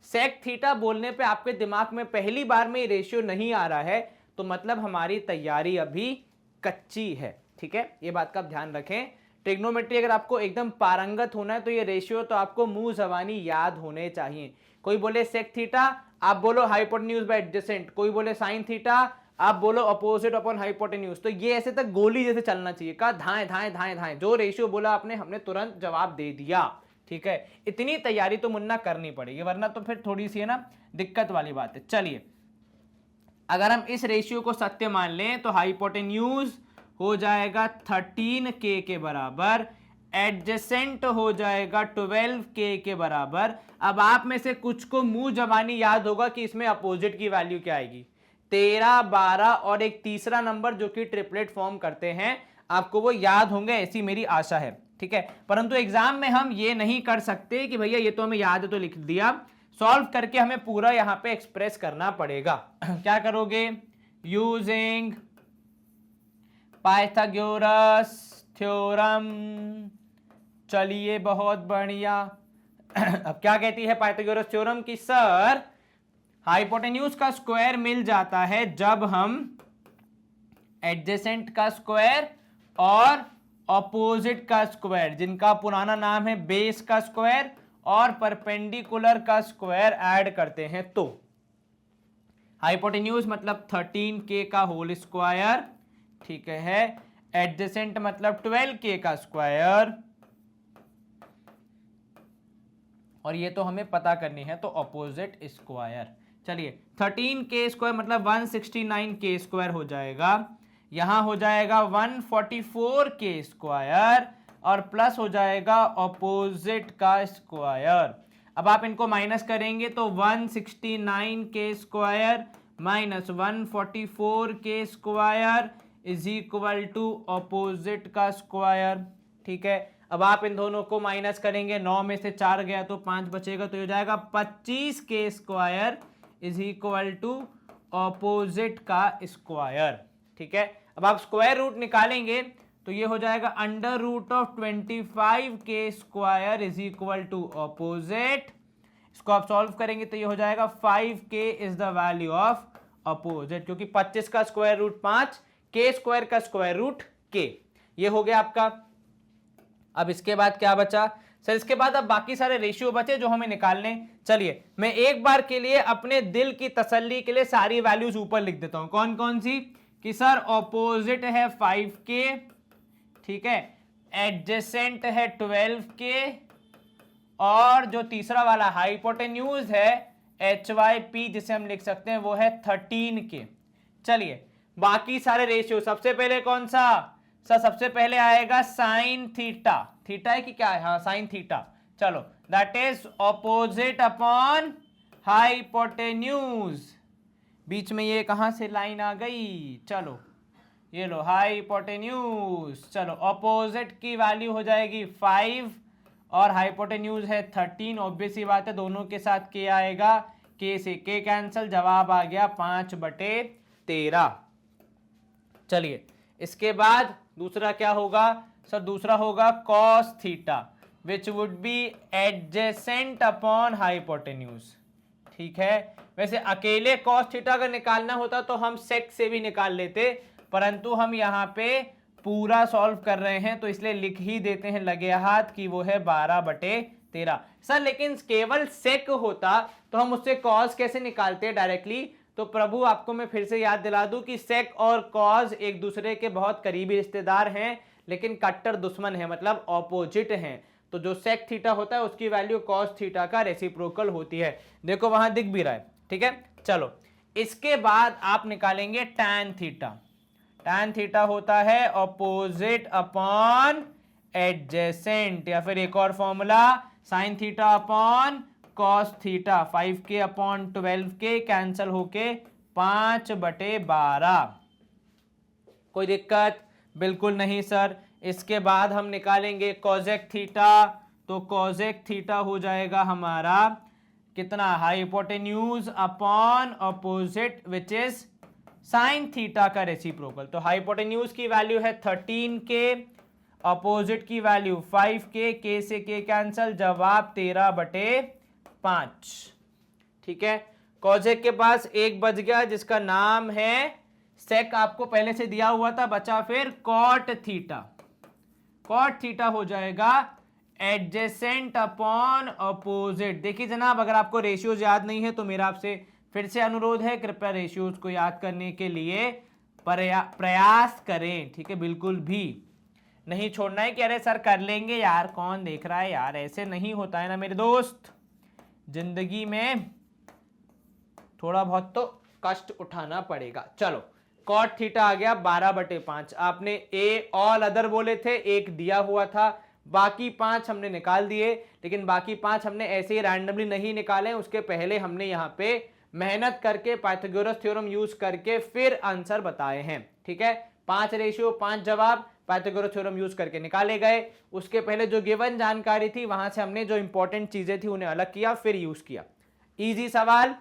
सेक थीटा बोलने पे आपके दिमाग में पहली बार में रेशियो नहीं आ रहा है तो मतलब हमारी तैयारी अभी कच्ची है, ठीक है, ये बात का आप ध्यान रखें। ट्रिग्नोमेट्री अगर आपको एकदम पारंगत होना है तो ये रेशियो तो आपको मुंह जबानी याद होने चाहिए। कोई बोले सेक थीटा, आप बोलो हाइपोटेन्यूज बाय एडजेसेंट, कोई बोले साइन थीटा, आप बोलो अपोजिट अपॉन हाइपोटेन्यूज। तो ये ऐसे तक गोली जैसे चलना चाहिए, कहा धाएं धाएं धाएं धाएं, जो रेशियो बोला आपने हमने तुरंत जवाब दे दिया, ठीक है। इतनी तैयारी तो मुन्ना करनी पड़ेगी, वरना तो फिर थोड़ी सी है ना दिक्कत वाली बात है। चलिए, अगर हम इस रेशियो को सत्य मान लें तो हाइपोटेन्यूज हो जाएगा 13k के बराबर, एडजेसेंट हो जाएगा 12k के बराबर। अब आप में से कुछ को मुंह जबानी याद होगा कि इसमें अपोजिट की वैल्यू क्या आएगी, 13, 12 और एक तीसरा नंबर जो कि ट्रिपलेट फॉर्म करते हैं, आपको वो याद होंगे, ऐसी मेरी आशा है, ठीक है। परंतु एग्जाम में हम ये नहीं कर सकते कि भैया ये तो हमें याद है तो लिख दिया, सॉल्व करके हमें पूरा यहां पे एक्सप्रेस करना पड़ेगा। क्या करोगे, यूजिंग पाइथागोरस थ्योरम। चलिए बहुत बढ़िया। अब क्या कहती है पाइथागोरस थ्योरम की सर हाइपोटेन्यूज का स्क्वायर मिल जाता है जब हम एडजेसेंट का स्क्वायर और ऑपोजिट का स्क्वायर, जिनका पुराना नाम है बेस का स्क्वायर और परपेंडिकुलर का स्क्वायर ऐड करते हैं। तो हाइपोटेन्यूज मतलब 13k का होल स्क्वायर, ठीक है, एडजेसेंट मतलब 12k का स्क्वायर, और ये तो हमें पता करनी है तो ऑपोजिट स्क्वायर। चलिए 13k स्क्वायर मतलब 169k स्क्वायर हो जाएगा, यहां हो जाएगा 144k स्क्वायर और प्लस हो जाएगा ऑपोजिट का स्क्वायर। अब आप इनको माइनस करेंगे तो 169k square minus 144k square is equal to opposite का स्क्वायर, ठीक है। अब आप इन दोनों को माइनस करेंगे, 9 में से 4 गया तो 5 बचेगा, तो ये हो जाएगा 25k square is equal to opposite का स्क्वायर, ठीक है। अब आप स्क्वायर रूट निकालेंगे तो ये हो जाएगा under root of 25k square is equal to opposite. इसको आप सॉल्व करेंगे तो ये हो जाएगा 5k is the value of opposite, क्योंकि 25 का स्क्वायर रूट 5, k स्क्वायर का स्क्वायर रूट k, ये हो गया आपका। अब इसके बाद क्या बचा सर, इसके बाद अब बाकी सारे रेशियो बचे जो हमें निकालने। चलिए मैं एक बार के लिए अपने दिल की तसल्ली के लिए सारी वैल्यूज ऊपर लिख देता हूं। कौन कौन सी, कि सर ऑपोजिट है 5k, ठीक है, एडजेसेंट है 12k, और जो तीसरा वाला हाइपोटेन्यूज है HYP जिसे हम लिख सकते हैं वो है 13k। चलिए बाकी सारे रेशियो, सबसे पहले कौन सा सर, सबसे पहले आएगा साइन थीटा, थीटा है कि क्या है, हाँ साइन थीटा। चलो that is opposite upon hypotenuse, बीच में ये कहां से लाइन आ गई, चलो ये लो हाइपोटेन्यूज। चलो ऑपोजिट की वैल्यू हो जाएगी 5 और हाइपोटेन्यूज है 13, ऑब्वियस सी बात है दोनों के साथ k आएगा, k से k कैंसिल, जवाब आ गया 5/13। चलिए इसके बाद दूसरा क्या होगा सर, दूसरा होगा cos theta which would be adjacent upon hypotenuse, ठीक है। वैसे अकेले कॉस थीटा अगर निकालना होता तो हम सेक से भी निकाल लेते, परंतु हम यहाँ पे पूरा सॉल्व कर रहे हैं तो इसलिए लिख ही देते हैं लगे हाथ कि वो है 12/13। सर लेकिन केवल सेक होता तो हम उससे कॉस कैसे निकालते हैं डायरेक्टली, तो प्रभु आपको मैं फिर से याद दिला दूं कि सेक और कॉज एक दूसरे के बहुत करीबी रिश्तेदार हैं लेकिन कट्टर दुश्मन है, मतलब ऑपोजिट हैं। तो जो सेक थीटा होता है उसकी वैल्यू कॉस थीटा का रेसिप्रोकल होती है, देखो वहां दिख भी रहा है, ठीक है। चलो इसके बाद आप निकालेंगे टैन थीटा, टैन थीटा होता है ऑपोजिट अपॉन एडजेसेंट, या फिर एक और formula sine theta upon cos theta, 5k upon 12k cancel होके 5/12। कोई दिक्कत बिल्कुल नहीं सर। इसके बाद हम निकालेंगे कोजेक थीटा, तो कोजेक थीटा हो जाएगा हमारा कितना, hypotenuse upon opposite which is sine theta का रेसिप्रोकल। तो हाइपोटेन्यूज की वैल्यू है 13k अपोजिट की वैल्यू 5k, से k कैंसल, जवाब 13/5। ठीक है, कॉजेक के पास एक बच गया जिसका नाम है सेक, आपको पहले से दिया हुआ था, बचा फिर कॉट थीटा। कॉट थीटा हो जाएगा एडजेसेंट अपॉन अपोजिट। देखिए जनाब, अगर आपको रेशियोज याद नहीं है तो मेरा आपसे फिर से अनुरोध है, कृपया रेशियोज को याद करने के लिए प्रयास करें। ठीक है, बिल्कुल भी नहीं छोड़ना है कि अरे सर कर लेंगे यार, कौन देख रहा है यार, ऐसे नहीं होता है ना मेरे दोस्त। जिंदगी में थोड़ा बहुत तो कष्ट उठाना पड़ेगा। चलो, कॉट थीटा आ गया 12/5। आपने ए ऑल अदर बोले थे, एक दिया हुआ था, बाकी 5 हमने निकाल दिए, लेकिन बाकी 5 हमने ऐसे ही रैंडमली नहीं निकाले, उसके पहले हमने यहाँ पे मेहनत करके पाइथागोरस थ्योरम यूज करके फिर आंसर बताए हैं। ठीक है, 5 रेशियो 5 जवाब पाइथागोरस थ्योरम यूज करके निकाले गए। उसके पहले जो गिवन जानकारी थी वहां से हमने जो इंपॉर्टेंट चीजें थी उन्हें अलग किया, फिर यूज किया। इजी सवाल,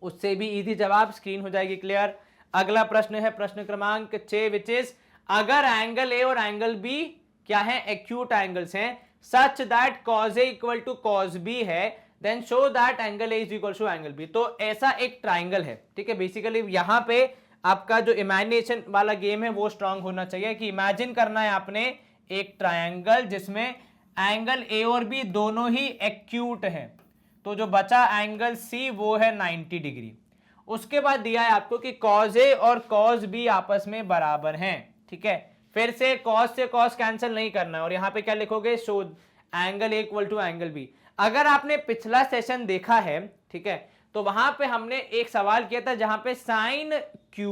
उससे भी इजी जवाब, स्क्रीन हो जाएगी क्लियर। अगला प्रश्न है प्रश्न क्रमांक 6, विच इज अगर एंगल ए और एंगल बी क्या है, एक्यूट एंगल्स हैं, such that cos A equal to cos B है, then show that angle A is equal to angle B। तो ऐसा एक ट्राइंगल है। ठीक है, बेसिकली यहां पे आपका जो इमेजिनेशन वाला गेम है वो स्ट्रांग होना चाहिए कि इमेजिन करना है आपने एक ट्राइंगल जिसमें एंगल A और B दोनों ही एक्यूट है। तो जो बचा एंगल C वो है 90 डिग्री। उसके बाद दिया है आपको कि cos A और cos B आपस में बराबर हैं। ठीक है, फिर से cos से cos कैंसिल नहीं करना है और यहां पे क्या लिखोगे, show angle A equal to angle B। अगर आपने पिछला सेशन देखा है, ठीक है, तो वहां पे हमने एक सवाल किया था जहां पे sine Q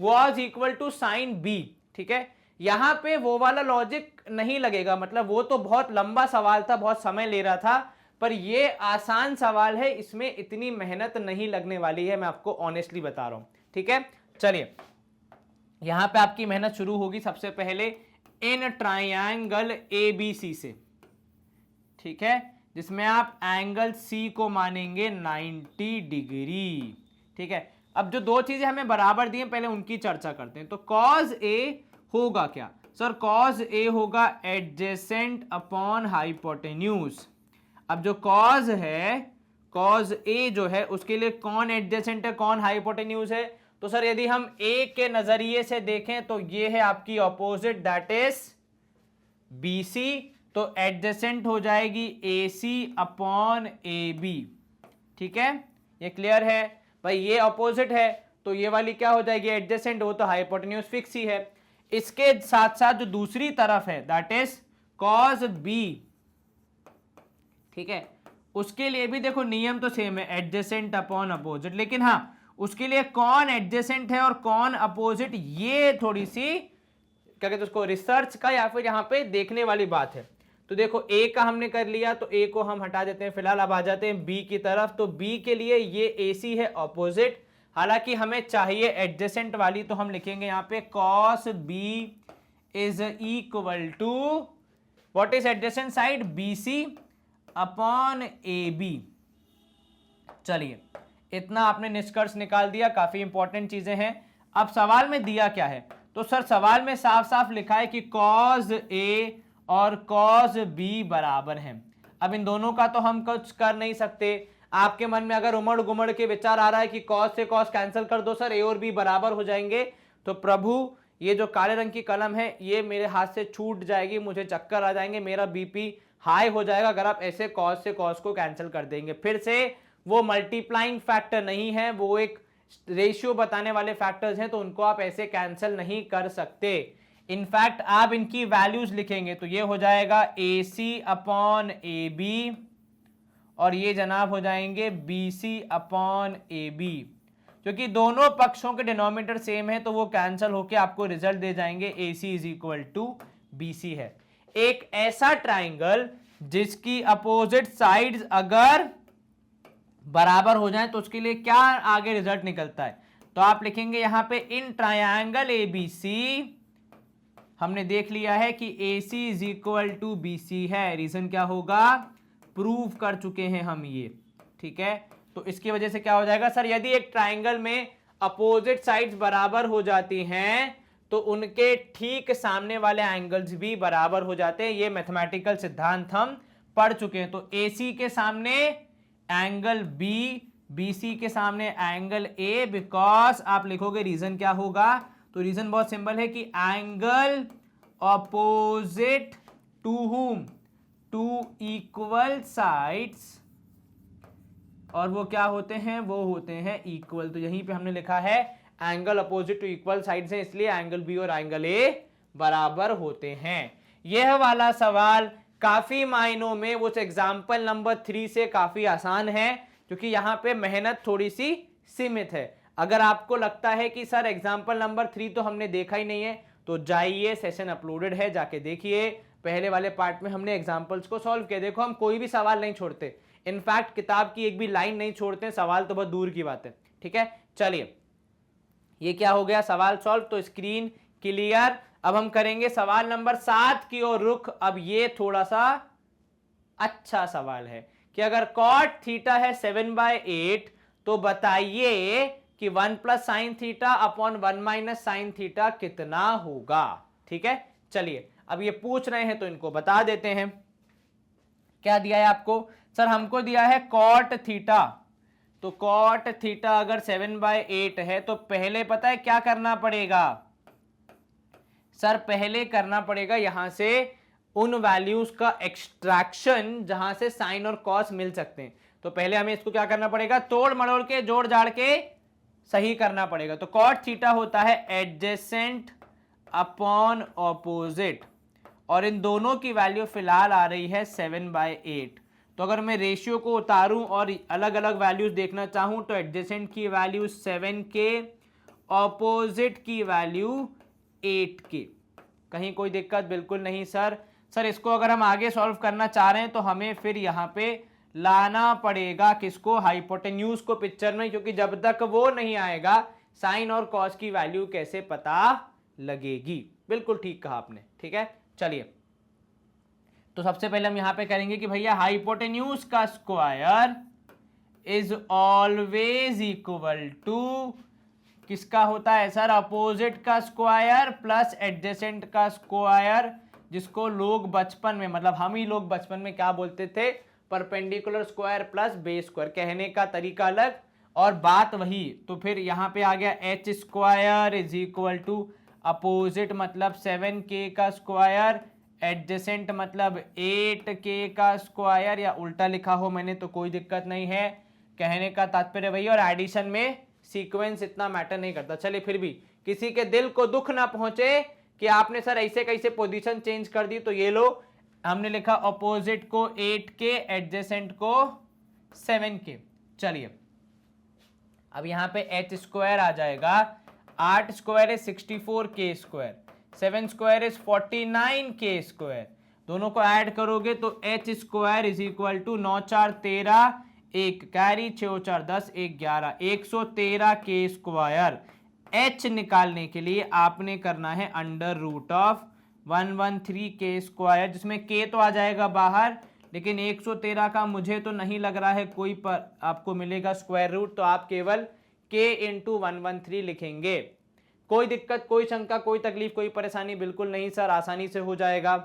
was equal to sine B। ठीक है, यहां पे वो वाला लॉजिक नहीं लगेगा, मतलब वो तो बहुत लंबा सवाल था, बहुत समय ले रहा था, पर ये आसान सवाल है, इसमें इतनी मेहनत नहीं लगने वाली है, मैं आपको ऑनेस्टली बता रहा हूं। ठीक है, चलिए यहां पे आपकी मेहनत शुरू होगी सबसे पहले इन ट्राइंगल ABC से। ठीक है, जिसमें आप एंगल C को मानेंगे 90 डिग्री। ठीक है, अब जो दो चीजें हमें बराबर दी हैं पहले उनकी चर्चा करते हैं। तो cos A होगा क्या सर, cos A होगा एडजेसेंट अपॉन हाइपोटेन्यूज। अब जो cos है, cos A जो है उसके लिए कौन एडजेसेंट है, कौन हाइपोटेन्यूज है, तो सर यदि हम A के नजरिए से देखें तो ये है आपकी ऑपोजिट, दैट इज BC। तो एडजेसेंट हो जाएगी AC अपॉन AB। ठीक है, ये क्लियर है भाई, ये ऑपोजिट है तो ये वाली क्या हो जाएगी, एडजेसेंट, वो तो हाइपोटेन्यूज फिक्स ही है। इसके साथ साथ जो दूसरी तरफ है दैट इज cos B। ठीक है, उसके लिए भी देखो नियम तो सेम है, एडजेसेंट अपॉन अपोजिट, लेकिन हाँ उसके लिए कौन एडजेसेंट है और कौन अपोजिट, ये थोड़ी सी क्या कहते हैं उसको, रिसर्च का या फिर यहाँ पे देखने वाली बात है। तो देखो A का हमने कर लिया, तो A को हम हटा देते हैं फिलहाल, अब आ जाते हैं B की तरफ। तो B के लिए ये AC है ऑपोजिट, हालांकि हमें चाहिए एडजेसेंट वाली, तो हम लिखेंगे यहाँ पे cos B is equal to what is adjacent side, BC upon AB। चलिए इतना आपने निष्कर्ष निकाल दिया, काफी इंपॉर्टेंट चीजें हैं। अब सवाल में दिया क्या है, तो सर सवाल में साफ साफ लिखा है कि cos A और cos B बराबर हैं। अब इन दोनों का तो हम कुछ कर नहीं सकते। आपके मन में अगर उमड़ गुमड़ के विचार आ रहा है कि cos से cos कैंसिल कर दो सर, A और B बराबर हो जाएंगे, तो प्रभु ये जो काले रंग की कलम है ये मेरे हाथ से छूट जाएगी, मुझे चक्कर आ जाएंगे, मेरा BP हाई हो जाएगा अगर आप ऐसे cos से cos को कैंसिल कर देंगे। फिर से वो मल्टीप्लाइंग फैक्टर नहीं है, वो एक रेशियो बताने वाले फैक्टर्स हैं, तो उनको आप ऐसे कैंसिल नहीं कर सकते। इनफैक्ट आप इनकी वैल्यूज लिखेंगे तो ये हो जाएगा AC अपॉन AB और ये जनाब हो जाएंगे BC अपॉन AB। क्योंकि दोनों पक्षों के डिनोमिनेटर सेम है तो वो कैंसिल होके आपको रिजल्ट दे जाएंगे AC is equal to BC है। एक ऐसा ट्राइंगल जिसकी अपोजिट साइड्स अगर बराबर हो जाए तो उसके लिए क्या आगे रिजल्ट निकलता है, तो आप लिखेंगे यहां पे इन ट्रायंगल ABC हमने देख लिया है कि AC is equal to BC है। रीजन क्या होगा, प्रूव कर चुके हैं हम ये। ठीक है, तो इसकी वजह से क्या हो जाएगा सर, यदि एक ट्राइंगल में अपोजिट साइड्स बराबर हो जाती हैं तो उनके ठीक सामने वाले एंगल्स भी बराबर हो जाते हैं। ये मैथमेटिकल सिद्धांत हम पढ़ चुके हैं। तो AC के सामने एंगल B, BC के सामने एंगल A, बिकॉज आप लिखोगे रीजन क्या होगा, तो रीजन बहुत सिंपल है कि angle opposite to hmm, to equal sides, और वो क्या होते हैं, वो होते हैं इक्वल। तो यहीं पे हमने लिखा है angle opposite to equal sides हैं, इसलिए एंगल बी और एंगल ए बराबर होते हैं। यह वाला सवाल काफी मायनों में उस एग्जाम्पल नंबर 3 से काफी आसान है, क्योंकि यहाँ पे मेहनत थोड़ी सी सीमित है। अगर आपको लगता है कि सर एग्जाम्पल नंबर 3 तो हमने देखा ही नहीं है, तो जाइए, सेशन अपलोडेड है, जाके देखिए। पहले वाले पार्ट में हमने एग्जाम्पल्स को सॉल्व किया। देखो हम कोई भी सवाल नहीं छोड़ते, इनफैक्ट किताब की एक भी लाइन नहीं छोड़ते, सवाल तो बहुत दूर की बात है। ठीक है, चलिए, ये क्या हो गया, सवाल सॉल्व। तो स्क्रीन क्लियर। अब हम करेंगे सवाल नंबर 7 की ओर रुख। अब ये थोड़ा सा अच्छा सवाल है कि अगर कॉट थीटा है 7/8, तो बताइए कि 1 plus sine theta upon 1 minus sine theta कितना होगा। ठीक है, चलिए, अब ये पूछ रहे हैं तो इनको बता देते हैं। क्या दिया है आपको, सर हमको दिया है कॉट थीटा। तो कॉट थीटा अगर 7/8 है, तो पहले पता है क्या करना पड़ेगा, सर पहले करना पड़ेगा यहां से उन वैल्यूज का एक्सट्रैक्शन जहां से साइन और कॉस मिल सकते हैं। तो पहले हमें इसको क्या करना पड़ेगा, तोड़ मड़ोड़ के जोड़ जाड़ के सही करना पड़ेगा। तो कॉट थीटा होता है एडजेसेंट अपॉन ऑपोजिट, और इन दोनों की वैल्यू फिलहाल आ रही है 7/8। तो अगर मैं रेशियो को उतारूं और अलग अलग वैल्यूज देखना चाहूं, तो एडजेसेंट की वैल्यू 7K, ऑपोजिट की वैल्यू 8K। कहीं कोई दिक्कत बिल्कुल नहीं सर। सर इसको अगर हम आगे सॉल्व करना चाह रहे हैं तो हमें फिर यहाँ पे लाना पड़ेगा किसको, हाइपोटेन्यूज को पिक्चर में, क्योंकि जब तक वो नहीं आएगा साइन और कॉस की वैल्यू कैसे पता लगेगी। बिल्कुल ठीक कहा आपने। ठीक है, चलिए, तो सबसे पहले हम यहां पे करेंगे कि भैया हाइपोटेन्यूज का square is always equal to किसका होता है सर, अपोजिट का स्क्वायर प्लस एडजेसेंट का स्क्वायर, जिसको लोग बचपन में, मतलब हम ही लोग बचपन में क्या बोलते थे, perpendicular square plus base square. कहने का तरीका अलग और बात वही। तो फिर यहां पे आ गया H square is equal to opposite मतलब 7K का स्क्वायर, एडजेसेंट मतलब 8K का स्क्वायर, या उल्टा लिखा हो मैंने तो कोई दिक्कत नहीं है। कहने का तात्पर्य वही, और एडिशन में सीक्वेंस इतना मैटर नहीं करता। चलिए, फिर भी किसी के दिल को दुख ना पहुंचे कि आपने सर ऐसे कैसे पोजीशन चेंज कर दी। तो ये लो, हमने लिखा अपोजिट को 8K, एडजेसेंट को 7K। चलिए, अब यहां पे एच स्क्वायर आ जाएगा, 8 स्क्वायर है 64K square, 7 square is 49K square. दोनों को ऐड करोगे तो H square is equal to 9 4 13, 1 carry, 6 4 10, 1 11, 113K square. H निकालने के लिए आपने करना है under root of 113K square, जिसमें K तो आ जाएगा बाहर, लेकिन 113 का मुझे तो नहीं लग रहा है कोई पर आपको मिलेगा स्क्वायर रूट, तो आप केवल K इंटू 113 लिखेंगे। कोई दिक्कत, कोई शंका, कोई तकलीफ, कोई परेशानी बिल्कुल नहीं सर, आसानी से हो जाएगा।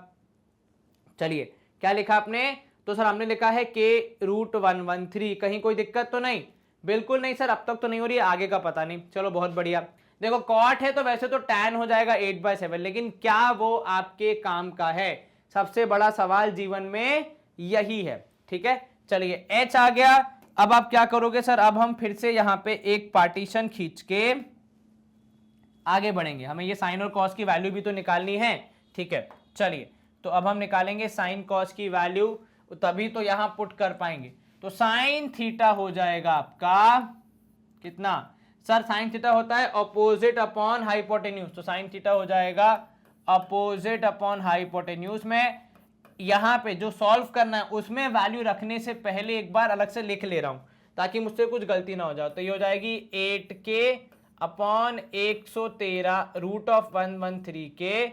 चलिए, क्या लिखा आपने, तो सर हमने लिखा है K रूट 113। कहीं कोई दिक्कत तो नहीं, बिल्कुल नहीं सर, अब तक तो नहीं हो रही है, आगे का पता नहीं। चलो बहुत बढ़िया। देखो कॉट है तो वैसे तो tan हो जाएगा 8/7, लेकिन क्या वो आपके काम का है, सबसे बड़ा सवाल जीवन में यही है। ठीक है, चलिए, h आ गया। अब आप क्या करोगे सर, अब हम फिर से यहां पे एक पार्टीशन खींच के आगे बढ़ेंगे। हमें ये साइन और कॉस की वैल्यू भी तो निकालनी है। ठीक है, चलिए, तो अब हम निकालेंगे साइन कॉस की वैल्यू, तभी तो यहां पुट कर पाएंगे। तो साइन थीटा हो जाएगा आपका कितना, सर साइन थीटा होता है अपोजिट अपॉन हाइपोटेन्यूज, तो साइन थीटा हो जाएगा अपोजिट अपॉन हाइपोटेन्यूज। में यहां पे जो सॉल्व करना है उसमें वैल्यू रखने से पहले एक बार अलग से लिख ले रहा हूं ताकि मुझसे कुछ गलती ना हो जाए। तो ये हो जाएगी 8K upon 113 root of 113K,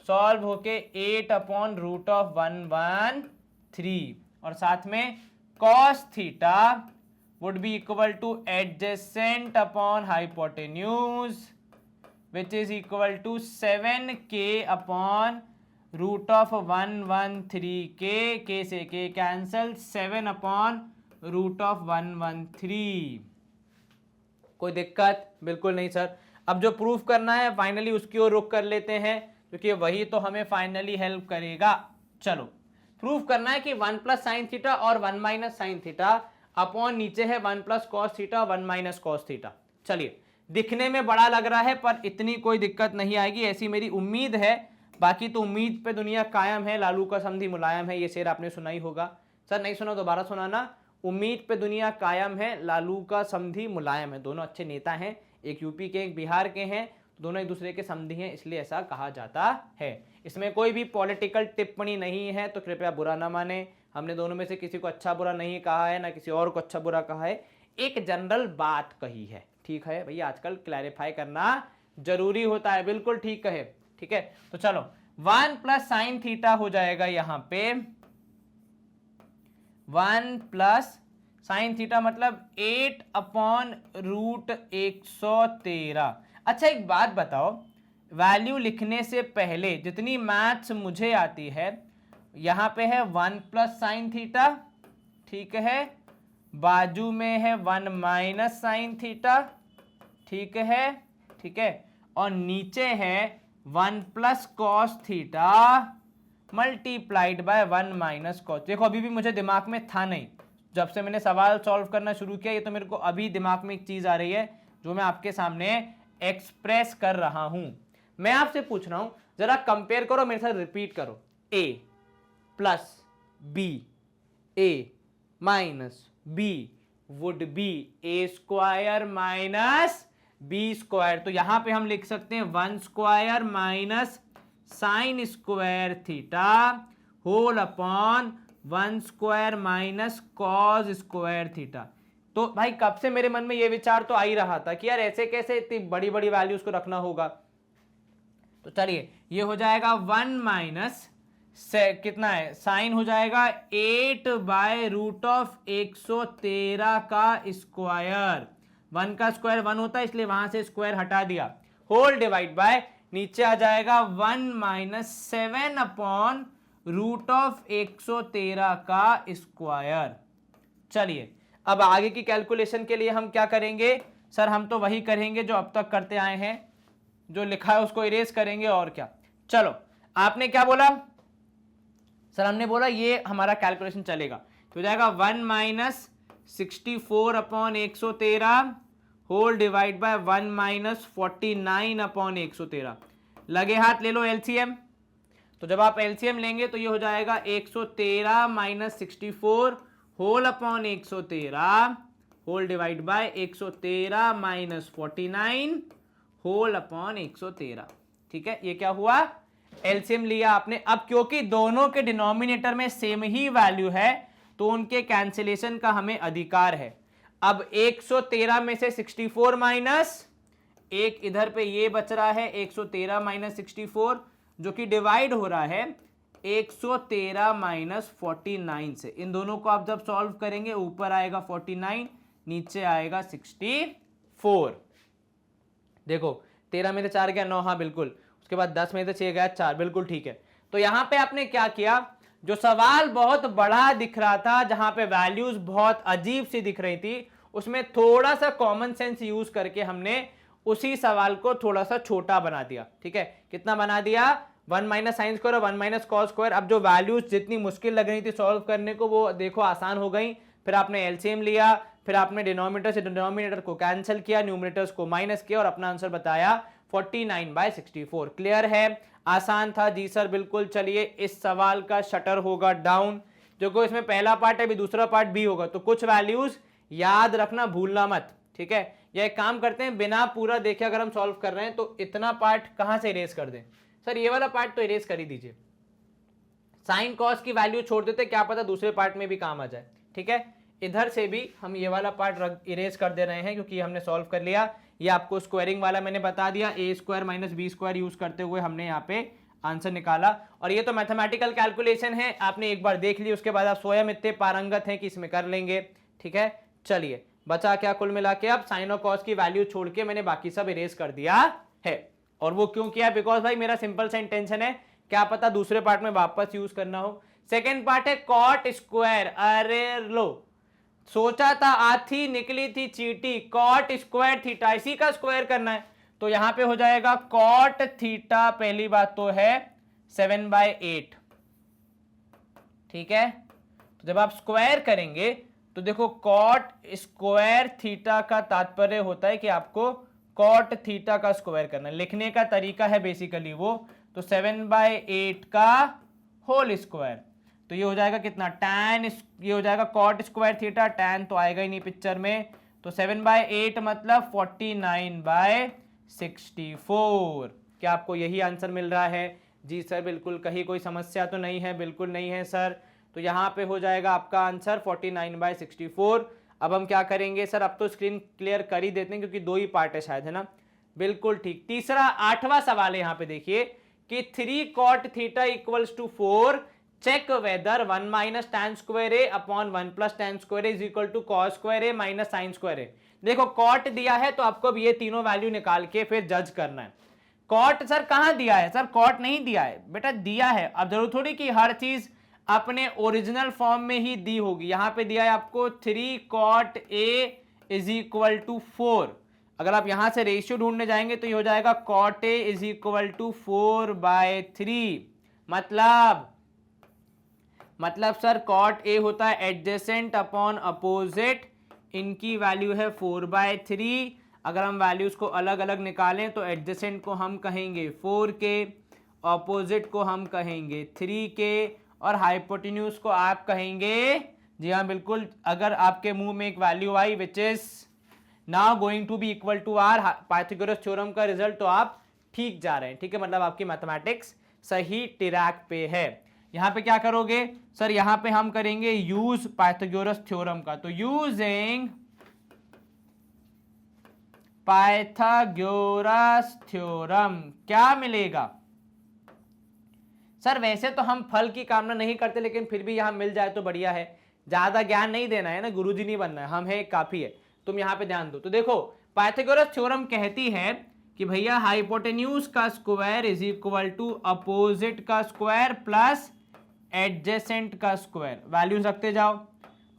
solve होके 8 अपॉन रूट ऑफ 113, और साथ में cos theta would be equal to adjacent upon hypotenuse which is equal to 7k upon root of 113 के से के कैंसल 7 अपॉन रूट ऑफ 113। कोई दिक्कत? बिल्कुल नहीं सर। अब जो प्रूफ करना है फाइनली उसकी ओर रुख कर लेते हैं, क्योंकि वही तो हमें फाइनली हेल्प करेगा। चलो प्रूफ करना है कि 1 प्लस साइन थीटा और 1 माइनस साइन थीटा अपॉन नीचे है 1 plus cos theta 1 minus cos theta. चलिए, दिखने में बड़ा लग रहा है पर इतनी कोई दिक्कत नहीं आएगी, ऐसी मेरी उम्मीद है। बाकी तो उम्मीद पे दुनिया कायम है, लालू का समधी मुलायम है, ये शेर आपने सुना ही होगा। सर नहीं सुना दोबारा सुनाना। उम्मीद पे दुनिया कायम है, लालू का समधी मुलायम है। दोनों अच्छे नेता हैं, एक यूपी के एक बिहार के हैं, दोनों एक दूसरे के समधी हैं, इसलिए ऐसा कहा जाता है। इसमें कोई भी पॉलिटिकल टिप्पणी नहीं है, तो कृपया बुरा ना माने। हमने दोनों में से किसी को अच्छा बुरा नहीं कहा है, ना किसी और को अच्छा बुरा कहा है, एक जनरल बात कही है। ठीक है भैया, आजकल क्लैरिफाई करना जरूरी होता है। बिल्कुल ठीक कहे, ठीक है। तो चलो 1 प्लस साइन थीटा हो जाएगा यहां पे 1 प्लस साइन थीटा मतलब 8 अपॉन रूट 113। अच्छा एक बात बताओ, वैल्यू लिखने से पहले जितनी मैथ्स मुझे आती है, यहां पे है 1 प्लस साइन थीटा, ठीक है, बाजू में है 1 माइनस साइन थीटा, ठीक है, ठीक है, और नीचे है 1 plus cos theta multiplied by 1 minus cos. देखो अभी भी मुझे दिमाग में था नहीं, जब से मैंने सवाल सॉल्व करना शुरू किया, ये तो मेरे को अभी दिमाग में एक चीज आ रही है जो मैं आपके सामने एक्सप्रेस कर रहा हूं। मैं आपसे पूछ रहा हूं, जरा कंपेयर करो, मेरे साथ रिपीट करो। a plus B, a minus B would be a square minus B square. तो यहां पे हम लिख सकते हैं 1 square minus sine square theta whole upon 1 square minus cos square theta. तो भाई कब से मेरे मन में ये विचार तो आ ही रहा था कि यार ऐसे कैसे इतनी बड़ी बड़ी वैल्यूज को रखना होगा। तो चलिए ये हो जाएगा 1 माइनस कितना है, साइन हो जाएगा 8 बाय रूट ऑफ 113 का स्क्वायर। 1 का स्क्वायर 1 होता है, इसलिए वहां से स्क्वायर हटा दिया, होल डिवाइड बाय नीचे आ जाएगा 1 माइनस 7 अपॉन रूट ऑफ 113 का स्क्वायर। चलिए अब आगे की कैलकुलेशन के लिए हम क्या करेंगे सर? हम तो वही करेंगे जो अब तक करते आए हैं, जो लिखा है उसको इरेज करेंगे और क्या। चलो आपने क्या बोला सर? हमने बोला ये हमारा कैलकुलेशन चलेगा, तो हो जाएगा 1 minus 64 upon 113 whole divide by 1 minus 49 upon 113। लगे हाथ ले लो एलसीएम। तो जब आप एलसीएम लेंगे तो ये हो जाएगा 113 minus 64 whole upon 113 whole divide by 113 minus 49 whole upon 113। ठीक है, ये क्या हुआ? एलसीएम लिया आपने। अब क्योंकि दोनों के डिनोमिनेटर में सेम ही वैल्यू है तो उनके कैंसिलेशन का हमें अधिकार है। अब 113 में से 64 माइनस एक इधर पे ये बच रहा है 113 माइनस 64 जो कि डिवाइड हो रहा है 113 माइनस 49 से। इन दोनों को आप जब सॉल्व करेंगे ऊपर आएगा 49, नीचे आएगा 64। देखो 13 में से 4 गया 9, हाँ बिल्कुल। उसके बाद 10 में से 6 गया 4, बिल्कुल ठीक है। तो यहां पे आपने क्या किया, जो सवाल बहुत बड़ा दिख रहा था, जहां पे वैल्यूज बहुत अजीब सी दिख रही थी, उसमें थोड़ा सा कॉमन सेंस यूज करके हमने उसी सवाल को थोड़ा सा छोटा बना दिया। ठीक है, कितना बना दिया? 1 माइनस साइन स्क्वायर और 1 माइनस कॉस स्क्वायर। अब जो वैल्यूज जितनी मुश्किल लग रही थी सॉल्व करने को, वो देखो आसान हो गई। फिर आपने एलसीएम लिया, फिर आपने डिनोमिनेटर से डिनोमिनेटर को कैंसिल किया, न्यूमरेटर्स को माइनस किया और अपना आंसर बताया 49/64। क्लियर है? आसान था जी सर, बिल्कुल। चलिए इस सवाल का शटर होगा डाउन। जो इसमें पहला पार्ट है, भी दूसरा पार्ट भी होगा, तो कुछ वैल्यूज याद रखना, भूलना मत। ठीक है, या एक काम करते हैं, बिना पूरा देखे अगर हम सॉल्व कर रहे हैं तो इतना पार्ट कहां से इरेज कर दें? सर ये वाला पार्ट तो इरेज कर ही दीजिए। साइन कॉस की वैल्यू छोड़ देते, क्या पता दूसरे पार्ट में भी काम आ जाए। ठीक है, इधर से भी हम ये वाला पार्ट इरेज कर दे रहे हैं क्योंकि हमने सॉल्व कर लिया। ये आपको स्क्वायरिंग वाला मैंने बता दिया, a square minus B square use करते हुए हमने यहाँ पे आंसर निकाला। और ये तो मैथमेटिकल कैलकुलेशन है, आपने एक बार देख ली, उसके बाद आप स्वयं इतने पारंगत हैं कि इसमें कर लेंगे। ठीक है, चलिए बचा क्या कुल मिला के? अब साइन और कॉस की वैल्यू छोड़ के मैंने बाकी सब इरेज कर दिया है। और वो क्यों किया? बिकॉज भाई मेरा सिंपल सा इंटेंशन है, क्या पता दूसरे पार्ट में वापस यूज करना हो। सेकेंड पार्ट है कॉट स्क्वायर, अरे लो सोचा था आधी निकली थी चीटी, कॉट स्क्वायर थीटा, इसी का स्क्वायर करना है, तो यहां पे हो जाएगा कॉट थीटा, पहली बात तो है 7/8, ठीक है। तो जब आप स्क्वायर करेंगे तो देखो कॉट स्क्वायर थीटा का तात्पर्य होता है कि आपको कॉट थीटा का स्क्वायर करना है, लिखने का तरीका है बेसिकली वो, तो 7/8 का होल स्क्वायर, तो ये हो जाएगा कितना tan, ये हो जाएगा कॉट स्क्वायर थीटा, tan तो आएगा ही नहीं पिक्चर में, तो 7/8 मतलब 49/64। क्या आपको यही आंसर मिल रहा है? जी सर बिल्कुल, कहीं कोई समस्या तो नहीं है? बिल्कुल नहीं है सर। तो यहाँ पे हो जाएगा आपका आंसर 49/64। अब हम क्या करेंगे सर, अब तो स्क्रीन क्लियर कर ही देते हैं क्योंकि दो ही पार्ट है शायद, है ना? बिल्कुल ठीक। तीसरा 8वां सवाल है, यहाँ पे देखिए कि 3 cot theta equals to 4, check whether 1 minus tan square a upon 1 plus tan square a is equal to cos square A minus sin square a. देखो कॉट दिया है तो आपको भी ये तीनों वैल्यू निकाल के फिर जज करना है। कॉट सर कहां दिया है? सर कॉट नहीं दिया है बेटा, दिया है। अब जरूर थोड़ी कि हर चीज अपने ओरिजिनल फॉर्म में ही दी होगी, यहां पे दिया है आपको 3 cot A is equal to 4। अगर आप यहां से रेशियो ढूंढने जाएंगे तो ये हो जाएगा cot A is equal to 4/3। मतलब सर cot ए होता है एडजेसेंट अपॉन अपोजिट, इनकी वैल्यू है 4/3। अगर हम वैल्यूज को अलग अलग निकालें तो एडजेसेंट को हम कहेंगे 4 के, ऑपोजिट को हम कहेंगे 3 के, और हाइपोटेन्यूज को आप कहेंगे, जी हाँ बिल्कुल, अगर आपके मुंह में एक वैल्यू आई which is now going to be equal to R Pythagoras theorem का रिजल्ट, तो आप ठीक जा रहे हैं, ठीक है, मतलब आपकी मैथमेटिक्स सही ट्रैक पे है। यहां पे क्या करोगे सर? यहां पे हम करेंगे यूज पाइथागोरस थ्योरम का, तो यूजिंग पाइथागोरस थ्योरम क्या मिलेगा सर? वैसे तो हम फल की कामना नहीं करते, लेकिन फिर भी यहां मिल जाए तो बढ़िया है, ज्यादा ज्ञान नहीं देना है ना, गुरुजी नहीं बनना है, हम है काफी है, तुम यहां पे ध्यान दो। तो देखो पाइथागोरस थ्योरम कहती है कि भैया हाइपोटेन्यूज का square is equal to opposite का स्क्वायर प्लस एडजेसेंट का स्क्वायर, वैल्यूज रखते जाओ।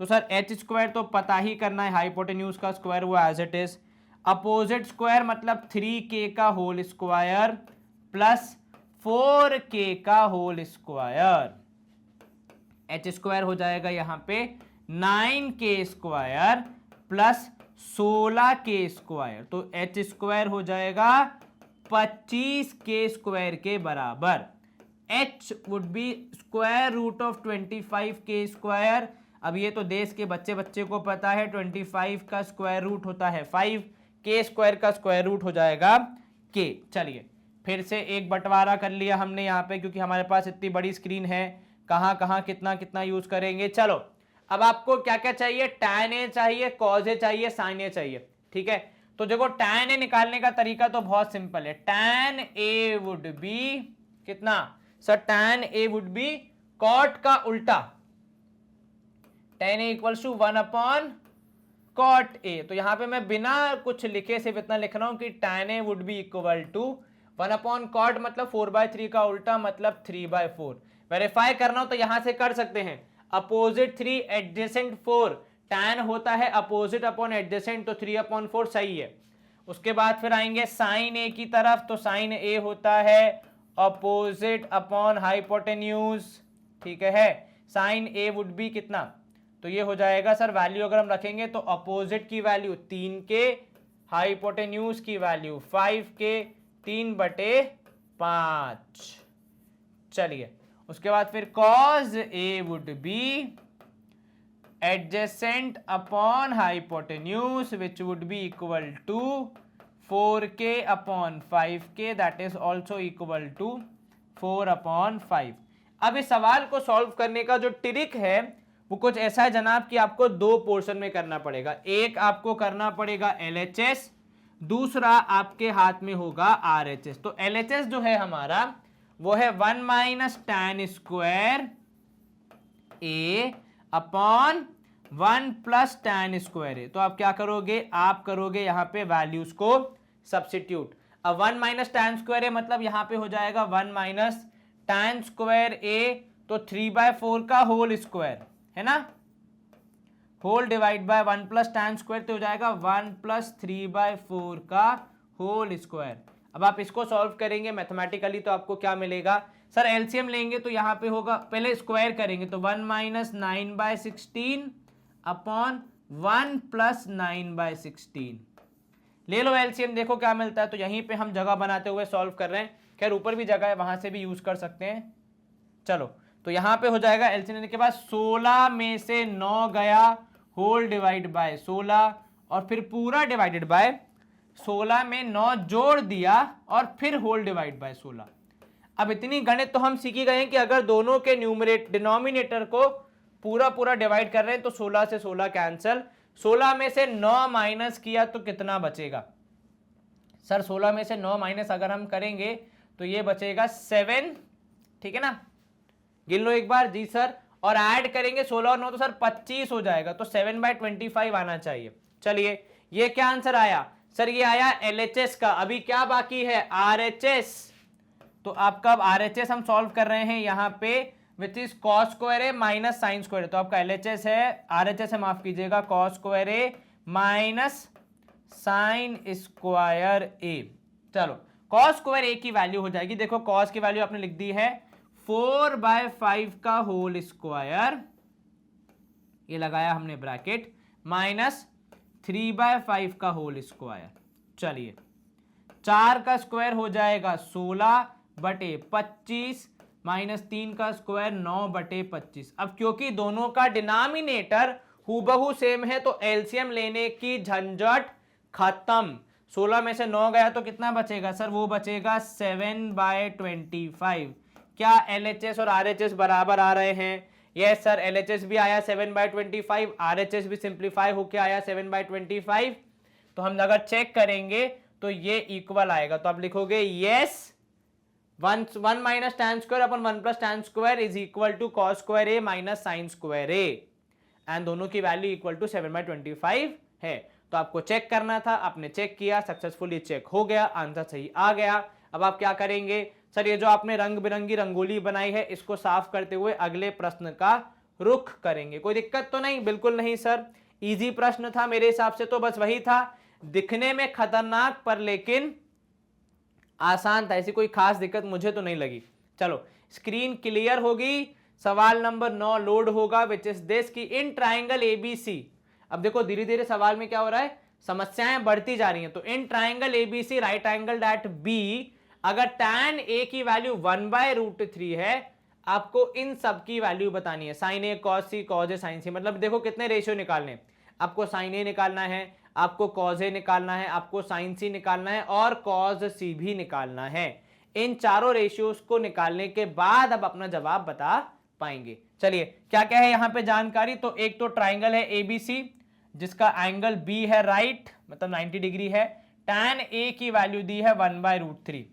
तो सर एच स्क्वायर तो पता ही करना है, हाइपोटेन्यूज का स्क्वायर वो as it is, opposite square मतलब 3k का होल स्क्वायर प्लस 4k का होल स्क्वायर, एच स्क्वायर हो जाएगा यहां पे 9k square plus 16k square, तो एच स्क्वायर हो जाएगा 25k स्क्वायर के बराबर। h would be square root of 25k square. अब ये तो देश के बच्चे बच्चे को पता है, 25 का स्क्वायर रूट होता है 5, k स्क्वायर का स्क्वायर रूट हो जाएगा k। चलिए फिर से एक बंटवारा कर लिया हमने यहाँ पे, क्योंकि हमारे पास इतनी बड़ी स्क्रीन है, कहाँ कहाँ कितना कितना यूज करेंगे। चलो अब आपको क्या क्या चाहिए? tan a चाहिए, cos a चाहिए, sin a चाहिए, ठीक है। तो देखो tan a निकालने का तरीका तो बहुत सिंपल है, tan a वुड बी कितना sir? tan a would be cot का उल्टा, tan a equals to 1 cot a। तो यहां पे मैं बिना कुछ लिखे सिर्फ इतना लिख रहा हूं कि tan a would be equal to 1 cot मतलब 4/3 का उल्टा मतलब 3/4। वेरीफाई करना हो तो यहां से कर सकते हैं, अपोजिट 3 एडजेसेंट 4, tan होता है अपोजिट अपॉन एडजेसेंट, तो 3/4 सही है। उसके बाद फिर आएंगे sin a की तरफ, तो sin a होता है अपोजिट अपॉन हाइपोटेन्यूज, ठीक है। sin a वुड बी कितना? तो ये हो जाएगा सर, वैल्यू अगर हम रखेंगे तो अपोजिट की वैल्यू 3k, हाइपोटेन्यूज की वैल्यू 5k, 3/5। चलिए उसके बाद फिर cos a would be adjacent upon hypotenuse which would be equal to 4k upon 5k, that is also equal to 4/5। अब इस सवाल को सॉल्व करने का जो ट्रिक है वो कुछ ऐसा है जनाब कि आपको दो पोर्शन में करना पड़ेगा, एक आपको करना पड़ेगा LHS, दूसरा आपके हाथ में होगा RHS। तो LHS जो है हमारा वो है 1 minus tan square a upon 1 plus tan square a। तो आप क्या करोगे? आप करोगे यहां पे वैल्यूज को सब्स्टिट्यूट। अब 1 माइनस tan स्क्वायर ए मतलब यहाँ पे हो जाएगा 1 माइनस tan स्क्वायर ए, तो 3/4 का होल स्क्वायर है ना, whole divide by 1 plus tan square, तो हो जाएगा 1 प्लस 3/4 का होल स्क्वायर। अब आप इसको सॉल्व करेंगे मैथमेटिकली तो आपको क्या मिलेगा सर, एलसीएम लेंगे तो यहाँ पे होगा, पहले स्क्वायर करेंगे तो 1 माइनस 9/16 अपॉन 1 प्लस 9/16, ले लो एलसीएम, देखो क्या मिलता है। तो यहीं पे हम जगह बनाते हुए सॉल्व कर रहे हैं, खैर ऊपर भी जगह है वहां से भी यूज कर सकते हैं। चलो तो यहाँ पे हो जाएगा एलसीएम लेने के बाद 16 में से 9 गया, होल डिवाइड बाय 16, और फिर पूरा डिवाइडेड बाय 16 में 9 जोड़ दिया और फिर होल डिवाइड बाय 16। अब इतनी गणित तो हम सीख ही गए हैं कि अगर दोनों के डिनोमिनेटर को पूरा पूरा डिवाइड कर रहे हैं तो 16 से 16 कैंसिल, 16 में से 9 माइनस किया तो कितना बचेगा सर, 16 में से 9 माइनस अगर हम करेंगे तो ये बचेगा 7, ठीक है ना, गिन लो एक बार जी सर, और ऐड करेंगे 16 और 9 तो सर 25 हो जाएगा, तो 7/25 आना चाहिए। चलिए ये क्या आंसर आया सर, ये आया एलएचएस का। अभी क्या बाकी है, आरएचएस। तो आपका अब आरएचएस हम सॉल्व कर रहे हैं यहाँ पे, which is cos square A minus sine square a, तो आपका एलएचएस है, आरएचएस है माफ कीजिएगा, cos square A minus sine square a. चलो कॉस स्क्वायर ए की वैल्यू हो जाएगी, देखो कॉस की वैल्यू आपने लिख दी है 4/5 का होल स्क्वायर, ये लगाया हमने ब्रैकेट, माइनस 3/5 का होल स्क्वायर। चलिए 4 का स्क्वायर हो जाएगा 16/25 माइनस 3 का स्क्वायर 9/25। अब क्योंकि दोनों का डिनोमिनेटर हूबहू सेम है तो एलसीएम लेने की झंझट खत्म। 16 में से 9 गया तो कितना बचेगा सर, वो बचेगा 7/25। क्या एलएचएस और आरएचएस बराबर आ रहे हैं? यस सर, एलएचएस भी आया 7/25, आरएचएस भी सिंप्लीफाई होके आया 7/25। तो हम अगर चेक करेंगे तो ये इक्वल आएगा, तो आप लिखोगे yes 1 minus tan square upon 1 plus tan square is equal to cos square A minus sine square A, and दोनों की वैल्यू इक्वल टू 7/25 है। तो आपको चेक करना था, आपने चेक किया, सक्सेसफुली चेक हो गया, आंसर सही आ गया। अब आप क्या करेंगे सर, ये जो आपने रंग बिरंगी रंगोली बनाई है इसको साफ करते हुए अगले प्रश्न का रुख करेंगे। कोई दिक्कत तो नहीं? बिल्कुल नहीं सर, इजी प्रश्न था मेरे हिसाब से, तो बस वही था, दिखने में खतरनाक पर लेकिन आसान था, ऐसी कोई खास दिक्कत मुझे तो नहीं लगी। चलो स्क्रीन क्लियर होगी, सवाल नंबर 9 लोड होगा, विच इज दिस की इन ट्राइंगल एबीसी। अब देखो धीरे धीरे सवाल में क्या हो रहा है, समस्याएं बढ़ती जा रही हैं। तो in triangle ABC right angle at B, अगर tan a की वैल्यू 1/√3 है, आपको इन सब की वैल्यू बतानी है, sine A cos C cos A sine C. मतलब देखो कितने रेशियो निकालने, आपको साइन ए निकालना है, आपको कॉज ए निकालना है, आपको साइन सी निकालना है और कॉज सी भी निकालना है। इन चारों रेशियोज को निकालने के बाद अब अपना जवाब बता पाएंगे। चलिए क्या क्या है यहाँ पे जानकारी, तो एक तो ट्राइंगल है एबीसी जिसका एंगल बी है राइट, मतलब 90 डिग्री है, tan a की वैल्यू दी है 1/√3,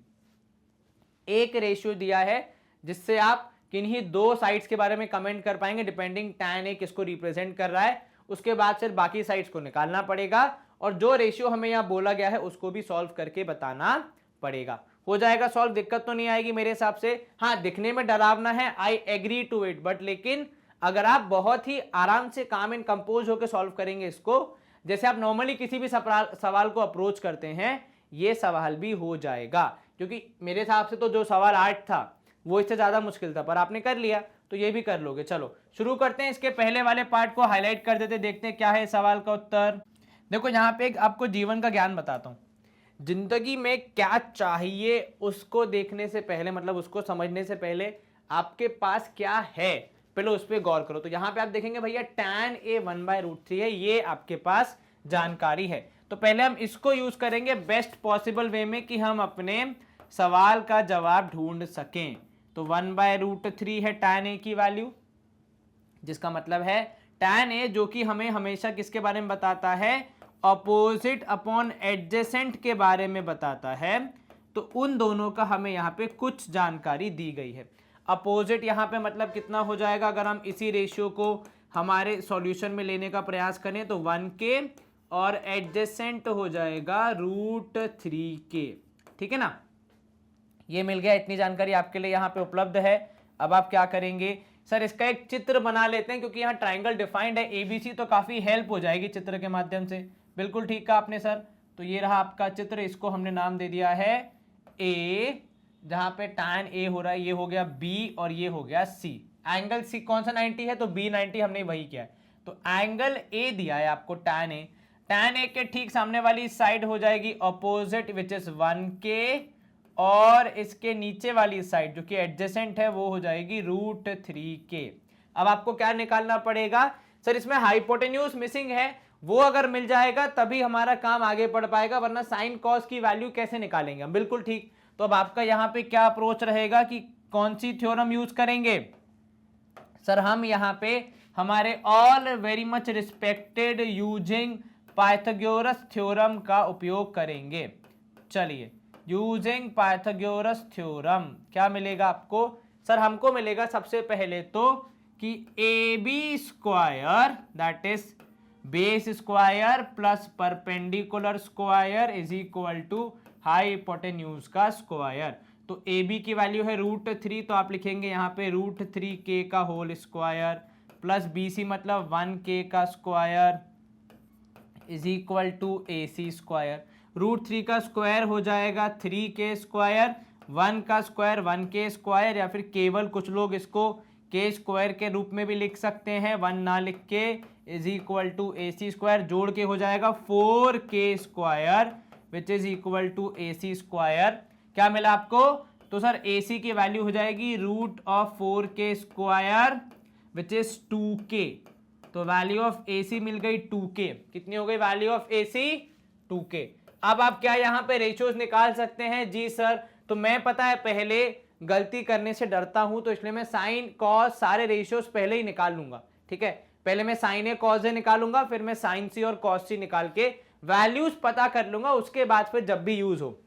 एक रेशियो दिया है जिससे आप किन्हीं दो साइड्स के बारे में कमेंट कर पाएंगे डिपेंडिंग tan a किसको रिप्रेजेंट कर रहा है, उसके बाद फिर बाकी साइड्स को निकालना पड़ेगा और जो रेशियो हमें यहाँ बोला गया है उसको भी सॉल्व करके बताना पड़ेगा। हो जाएगा सॉल्व, दिक्कत तो नहीं आएगी मेरे हिसाब से। हाँ दिखने में डरावना है, I agree to it, but लेकिन अगर आप बहुत ही आराम से काम एंड कंपोज होकर सॉल्व करेंगे इसको, जैसे आप नॉर्मली किसी भी सवाल को अप्रोच करते हैं, ये सवाल भी हो जाएगा। क्योंकि मेरे हिसाब से तो जो सवाल 8 था वो इससे ज्यादा मुश्किल था, पर आपने कर लिया तो ये भी कर लोगे। चलो शुरू करते हैं, इसके पहले वाले पार्ट को हाईलाइट कर देते, देखते हैं क्या है सवाल का उत्तर। देखो यहाँ पे एक आपको जीवन का ज्ञान बताता हूँ, जिंदगी में क्या चाहिए उसको देखने से पहले, मतलब उसको समझने से पहले आपके पास क्या है पहले उस पर गौर करो। तो यहाँ पे आप देखेंगे भैया tan a 1/√3 है, ये आपके पास जानकारी है। तो पहले हम इसको यूज करेंगे बेस्ट पॉसिबल वे में कि हम अपने सवाल का जवाब ढूंढ सकें। तो 1/√3 है tan a की वैल्यू, जिसका मतलब है tan a जो कि हमें हमेशा किसके बारे में बताता है, अपोजिट अपॉन एडजेसेंट के बारे में बताता है। तो उन दोनों का हमें यहाँ पे कुछ जानकारी दी गई है। अपोजिट यहाँ पे मतलब कितना हो जाएगा, अगर हम इसी रेशियो को हमारे सॉल्यूशन में लेने का प्रयास करें तो 1k, और एडजेसेंट हो जाएगा √3k, ठीक है ना। ये मिल गया, इतनी जानकारी आपके लिए यहाँ पे उपलब्ध है। अब आप क्या करेंगे सर, इसका एक चित्र बना लेते हैं क्योंकि यहाँ ट्राइंगल डिफाइंड है ABC, तो काफी हेल्प हो जाएगी चित्र के माध्यम से। बिल्कुल ठीक कहा आपने सर। तो ये रहा आपका चित्र, इसको हमने नाम दे दिया है A, जहां पे tan A हो रहा है, ये हो गया B और ये हो गया C। एंगल C कौन सा 90 है, तो B 90 हमने वही किया है। तो एंगल A दिया है आपको tan A, tan A के ठीक सामने वाली साइड हो जाएगी ऑपोजिट विच इज 1K, और इसके नीचे वाली साइड जो कि एडजेसेंट है वो हो जाएगी √3K। अब आपको क्या निकालना पड़ेगा सर, इसमें हाइपोटेन्यूज मिसिंग है, वो अगर मिल जाएगा तभी हमारा काम आगे बढ़ पाएगा, वरना साइन कॉस की वैल्यू कैसे निकालेंगे हम। बिल्कुल ठीक। तो अब आपका यहां पे क्या अप्रोच रहेगा कि कौन सी थ्योरम यूज करेंगे सर, हम यहां पे हमारे all very much respected using Pythagoras theorem का उपयोग करेंगे। चलिए, यूजिंग पाइथागोरस थ्योरम क्या मिलेगा आपको सर, हमको मिलेगा सबसे पहले तो कि AB square that is base square plus perpendicular square is equal to hypotenuse का स्क्वायर। तो AB की वैल्यू है √3, तो आप लिखेंगे यहाँ पे √3K का होल स्क्वायर प्लस BC मतलब 1K का square is equal to AC square. √3 का स्क्वायर हो जाएगा 3K स्क्वायर, 1 का स्क्वायर 1K स्क्वायर, या फिर केवल कुछ लोग इसको K स्क्वायर के रूप में भी लिख सकते हैं, 1 ना लिख के, is equal to AC square. जोड़ के हो जाएगा 4K square which is equal to AC square. क्या मिला आपको, तो सर AC की वैल्यू हो जाएगी √4K square which is 2K। तो वैल्यू ऑफ AC मिल गई 2K। कितनी हो गई वैल्यू ऑफ AC, 2K। अब आप क्या यहाँ पे रेशियोज निकाल सकते हैं जी सर, तो मैं पता है पहले गलती करने से डरता हूं, तो इसलिए मैं साइन कॉस सारे रेशियोज पहले ही निकाल लूंगा। ठीक है, पहले मैं साइन ए कॉस ए निकालूंगा, फिर मैं साइन सी और कॉस सी निकाल के वैल्यूज पता कर लूंगा, उसके बाद फिर जब भी यूज हो।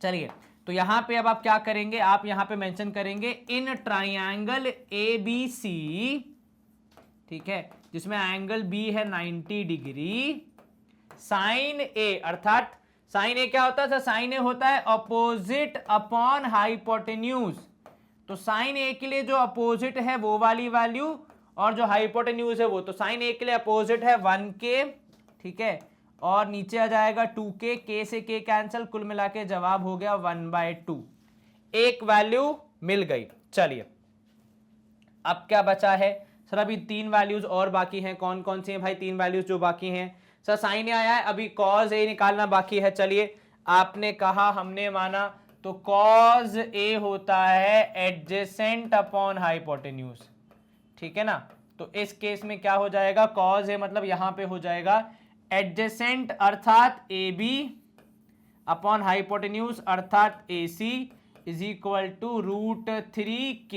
चलिए, तो यहां पे अब आप क्या करेंगे, आप यहां पे मेंशन करेंगे इन ट्राइंगल ABC, ठीक है, जिसमें एंगल B है 90 डिग्री, साइन ए, अर्थात साइन ए क्या होता है, साइन ए होता है अपोजिट अपॉन हाइपोटेन्यूज। तो साइन ए के लिए जो अपोजिट है वो वाली वैल्यू, और जो हाइपोटेन्यूज है वो, तो साइन ए के लिए अपोजिट है 1K, ठीक है, और नीचे आ जाएगा 2K, K से K कैंसिल, कुल मिला के जवाब हो गया 1/2। एक वैल्यू मिल गई। चलिए, अब क्या बचा है सर, अभी 3 वैल्यूज और बाकी हैं। कौन कौन सी हैं भाई 3 वैल्यूज जो बाकी हैं सर, साइन ए आया है, अभी कॉज ए निकालना बाकी है। चलिए, आपने कहा हमने माना, तो कॉज ए होता है एडजेसेंट अपॉन हाइपोटेन्यूज, ठीक है ना। तो इस केस में क्या हो जाएगा, कॉज ए मतलब यहां पे हो जाएगा एडजेसेंट अर्थात AB अपॉन हाइपोटेन्यूज अर्थात AC is equal to √3K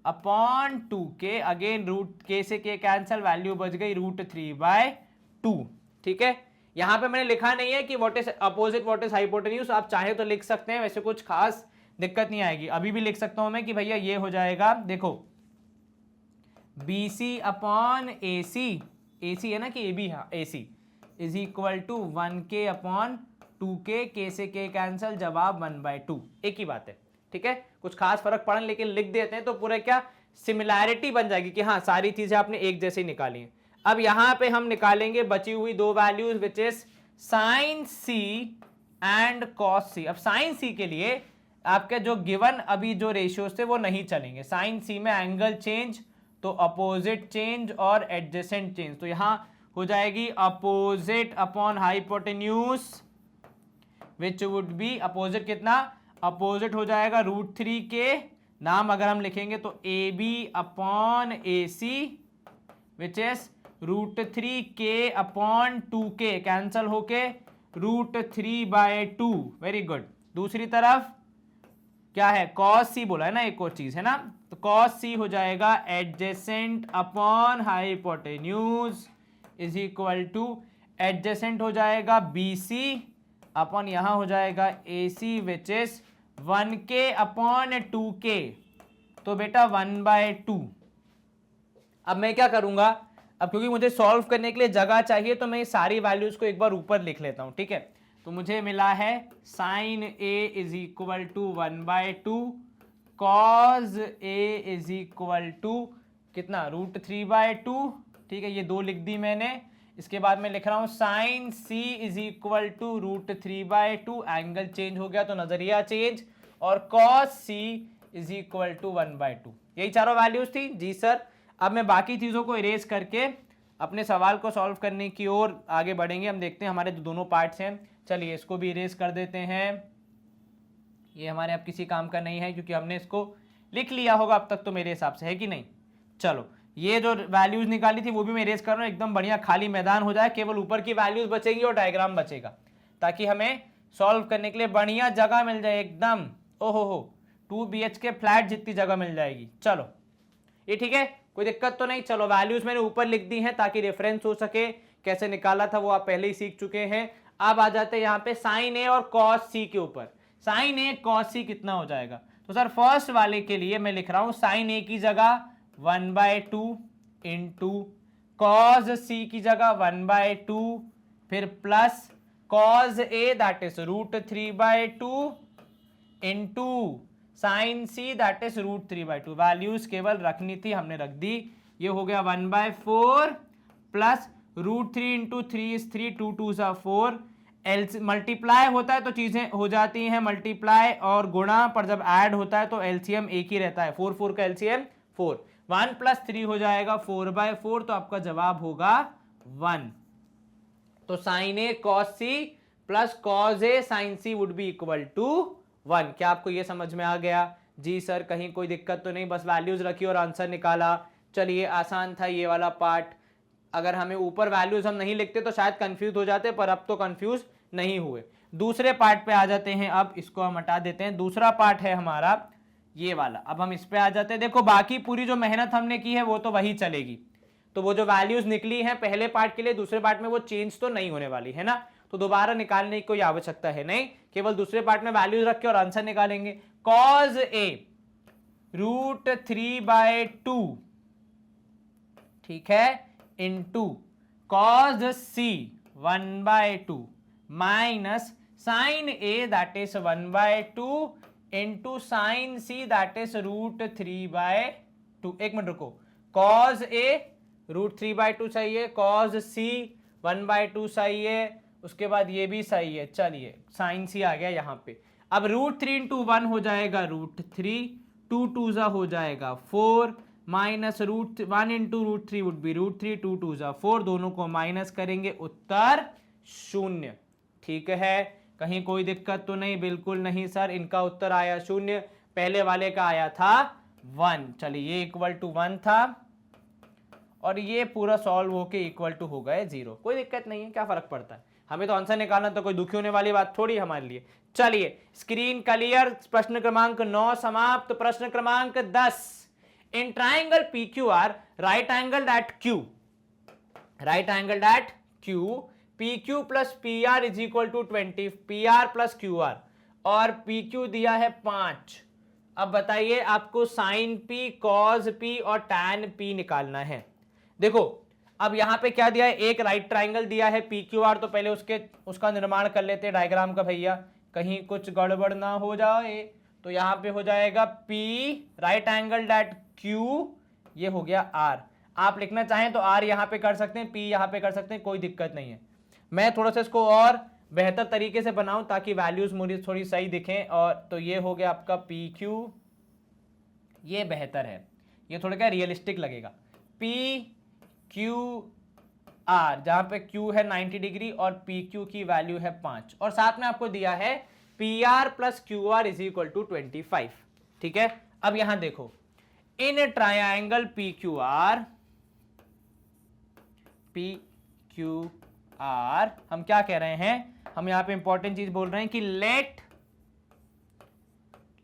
upon 2K। Again √K से K कैंसिल, वैल्यू बच गई √3/2। ठीक है, यहां पे मैंने लिखा नहीं है कि what is opposite what is hypotenuse, आप चाहे तो लिख सकते हैं, वैसे कुछ खास दिक्कत नहीं आएगी। अभी भी लिख सकता हूं मैं कि भैया ये हो जाएगा, देखो BC अपॉन AC है ना कि AB, हाँ AC is equal to 1K upon 2K, K से K कैंसिल, जवाब 1/2। एक ही बात है, ठीक है, कुछ खास फर्क पड़ा, लेकिन लिख देते हैं तो पूरे क्या सिमिलैरिटी बन जाएगी कि हाँ सारी चीजें आपने एक जैसी निकाली हैं। अब यहां पे हम निकालेंगे बची हुई 2 values which is sine C and cos C। अब साइन C के लिए आपके जो गिवन अभी जो रेशियोज थे वो नहीं चलेंगे। साइन C में एंगल चेंज, तो अपोजिट चेंज और एडजेसेंट चेंज, तो यहां हो जाएगी opposite upon hypotenuse which would be opposite, कितना अपोजिट हो जाएगा √3K, नाम अगर हम लिखेंगे तो AB upon AC which is √3K upon 2K, cancel होके √3/2। Very good. दूसरी तरफ क्या है, cos C बोला है ना, एक और चीज है ना, तो cos C हो जाएगा adjacent upon hypotenuse is equal two adjacent हो जाएगा BC अपॉन यहां हो जाएगा AC which is 1K upon 2K, तो बेटा 1/2। अब मैं क्या करूंगा, अब क्योंकि मुझे सॉल्व करने के लिए जगह चाहिए, तो मैं सारी वैल्यूज को एक बार ऊपर लिख लेता हूं, ठीक है। तो मुझे मिला है sine A is equal to 1/2, cos A is equal to कितना, √3/2। ठीक है, ये 2 लिख दी मैंने। इसके बाद मैं लिख रहा हूं sine C is equal to √3/2, angle change हो गया तो नजरिया चेंज, और cos C is equal to 1/2। यही चारों वैल्यूज थी जी सर। अब मैं बाकी चीजों को इरेज करके अपने सवाल को सॉल्व करने की ओर आगे बढ़ेंगे। हम देखते हैं हमारे दोनों पार्ट्स हैं। चलिए इसको भी इरेज कर देते हैं। ये हमारे अब किसी काम का नहीं है क्योंकि हमने इसको लिख लिया होगा अब तक तो, मेरे हिसाब से, है कि नहीं। चलो ये जो वैल्यूज निकाली थी वो भी मैं इरेज कर रहा हूँ, एकदम बढ़िया खाली मैदान हो जाए, केवल ऊपर की वैल्यूज बचेगी और डायग्राम बचेगा, ताकि हमें सॉल्व करने के लिए बढ़िया जगह मिल जाए एकदम। ओहो हो, 2 BHK फ्लैट जितनी जगह मिल जाएगी। चलो ये ठीक है, कोई दिक्कत तो नहीं। चलो वैल्यूज मैंने ऊपर लिख दी हैं ताकि रेफरेंस हो सके, कैसे निकाला था वो आप पहले ही सीख चुके हैं। अब आ जाते हैं यहाँ पे साइन ए और कॉस सी के ऊपर। साइन ए कॉस सी कितना हो जाएगा, तो सर फर्स्ट वाले के लिए मैं लिख रहा हूं साइन ए की जगह 1/2 इंटू कॉस सी की जगह 1/2, फिर plus cos A that is √3/2 into sine C that is √3/2। Values केवल रखनी थी, हमने रख दी। ये हो गया 1/4 प्लस √3 इंटू 3 इज 3, 2 2 4। मल्टीप्लाई होता है तो चीजें हो जाती हैं मल्टीप्लाई और गुणा, पर जब ऐड होता है तो एलसीएम एक ही रहता है। 4 4 का एलसीएम 4, 1 + 3 हो जाएगा 4/4, तो आपका जवाब होगा 1। तो sine A cos C plus cos A sine C would be equal to 1। क्या आपको ये समझ में आ गया? जी सर, कहीं कोई दिक्कत तो नहीं, बस वैल्यूज रखी और आंसर निकाला। चलिए आसान था ये वाला पार्ट। अगर हमें ऊपर वैल्यूज हम नहीं लिखते तो शायद कंफ्यूज हो जाते, पर अब तो कंफ्यूज नहीं हुए। दूसरे पार्ट पे आ जाते हैं। अब इसको हम हटा देते हैं। दूसरा पार्ट है हमारा ये वाला। अब हम इस पे आ जाते हैं। देखो बाकी पूरी जो मेहनत हमने की है वो तो वही चलेगी। तो वो जो वैल्यूज निकली हैं पहले पार्ट के लिए, दूसरे पार्ट में वो चेंज तो नहीं होने वाली है ना, तो दोबारा निकालने की कोई आवश्यकता है नहीं। केवल दूसरे पार्ट में वैल्यूज रख के और आंसर निकालेंगे। कॉज ए √3/2, ठीक है, into cos C 1/2 minus sine A that is 1/2 into sine C that is √3/2। एक मिनट रुको, कॉज ए √3/2 सही है, कॉज सी 1/2 सही है, उसके बाद ये भी सही है। चलिए साइन सी आ गया यहाँ पे। अब √3 इंटू 1 हो जाएगा √3, 2 2 हो जाएगा 4, माइनस √1 इंटू √3 वुड बी √3, 2 2 4, दोनों को माइनस करेंगे, उत्तर 0। ठीक है, कहीं कोई दिक्कत तो नहीं? बिल्कुल नहीं सर, इनका उत्तर आया 0, पहले वाले का आया था 1। चलिए ये इक्वल टू 1 था और ये पूरा सॉल्व होके इक्वल टू हो गए 0। कोई दिक्कत नहीं है, क्या फर्क पड़ता है, हमें तो आंसर निकालना, तो कोई दुखी होने वाली बात थोड़ी हमारे लिए। चलिए स्क्रीन क्लियर, प्रश्न क्रमांक 9 समाप्त। प्रश्न क्रमांक 10, in triangle PQR right angle at Q PQ plus PR is equal to 20, PR plus QR, और PQ दिया है 5। अब बताइए आपको साइन P, कॉज P और टैन P निकालना है। देखो अब यहां पे क्या दिया है, एक राइट ट्राइंगल दिया है PQR, तो पहले उसका निर्माण कर लेते हैं डायग्राम का भैया, कहीं कुछ गड़बड़ ना हो जाए। तो यहां पे हो जाएगा P right angle at Q, ये हो गया R। आप लिखना चाहें तो R यहां पे कर सकते हैं, P यहां पे कर सकते हैं, कोई दिक्कत नहीं है। मैं थोड़ा सा इसको और बेहतर तरीके से बनाऊं ताकि वैल्यूज मुझे थोड़ी सही दिखें। और तो ये हो गया आपका PQ, ये बेहतर है, ये थोड़ा क्या रियलिस्टिक लगेगा। PQR जहां पे Q है 90 डिग्री और PQ की वैल्यू है 5, और साथ में आपको दिया है PR plus QR is equal to 25। ठीक है, अब यहां देखो, इन ट्रायंगल PQR हम क्या कह रहे हैं, हम यहां पे इंपॉर्टेंट चीज बोल रहे हैं कि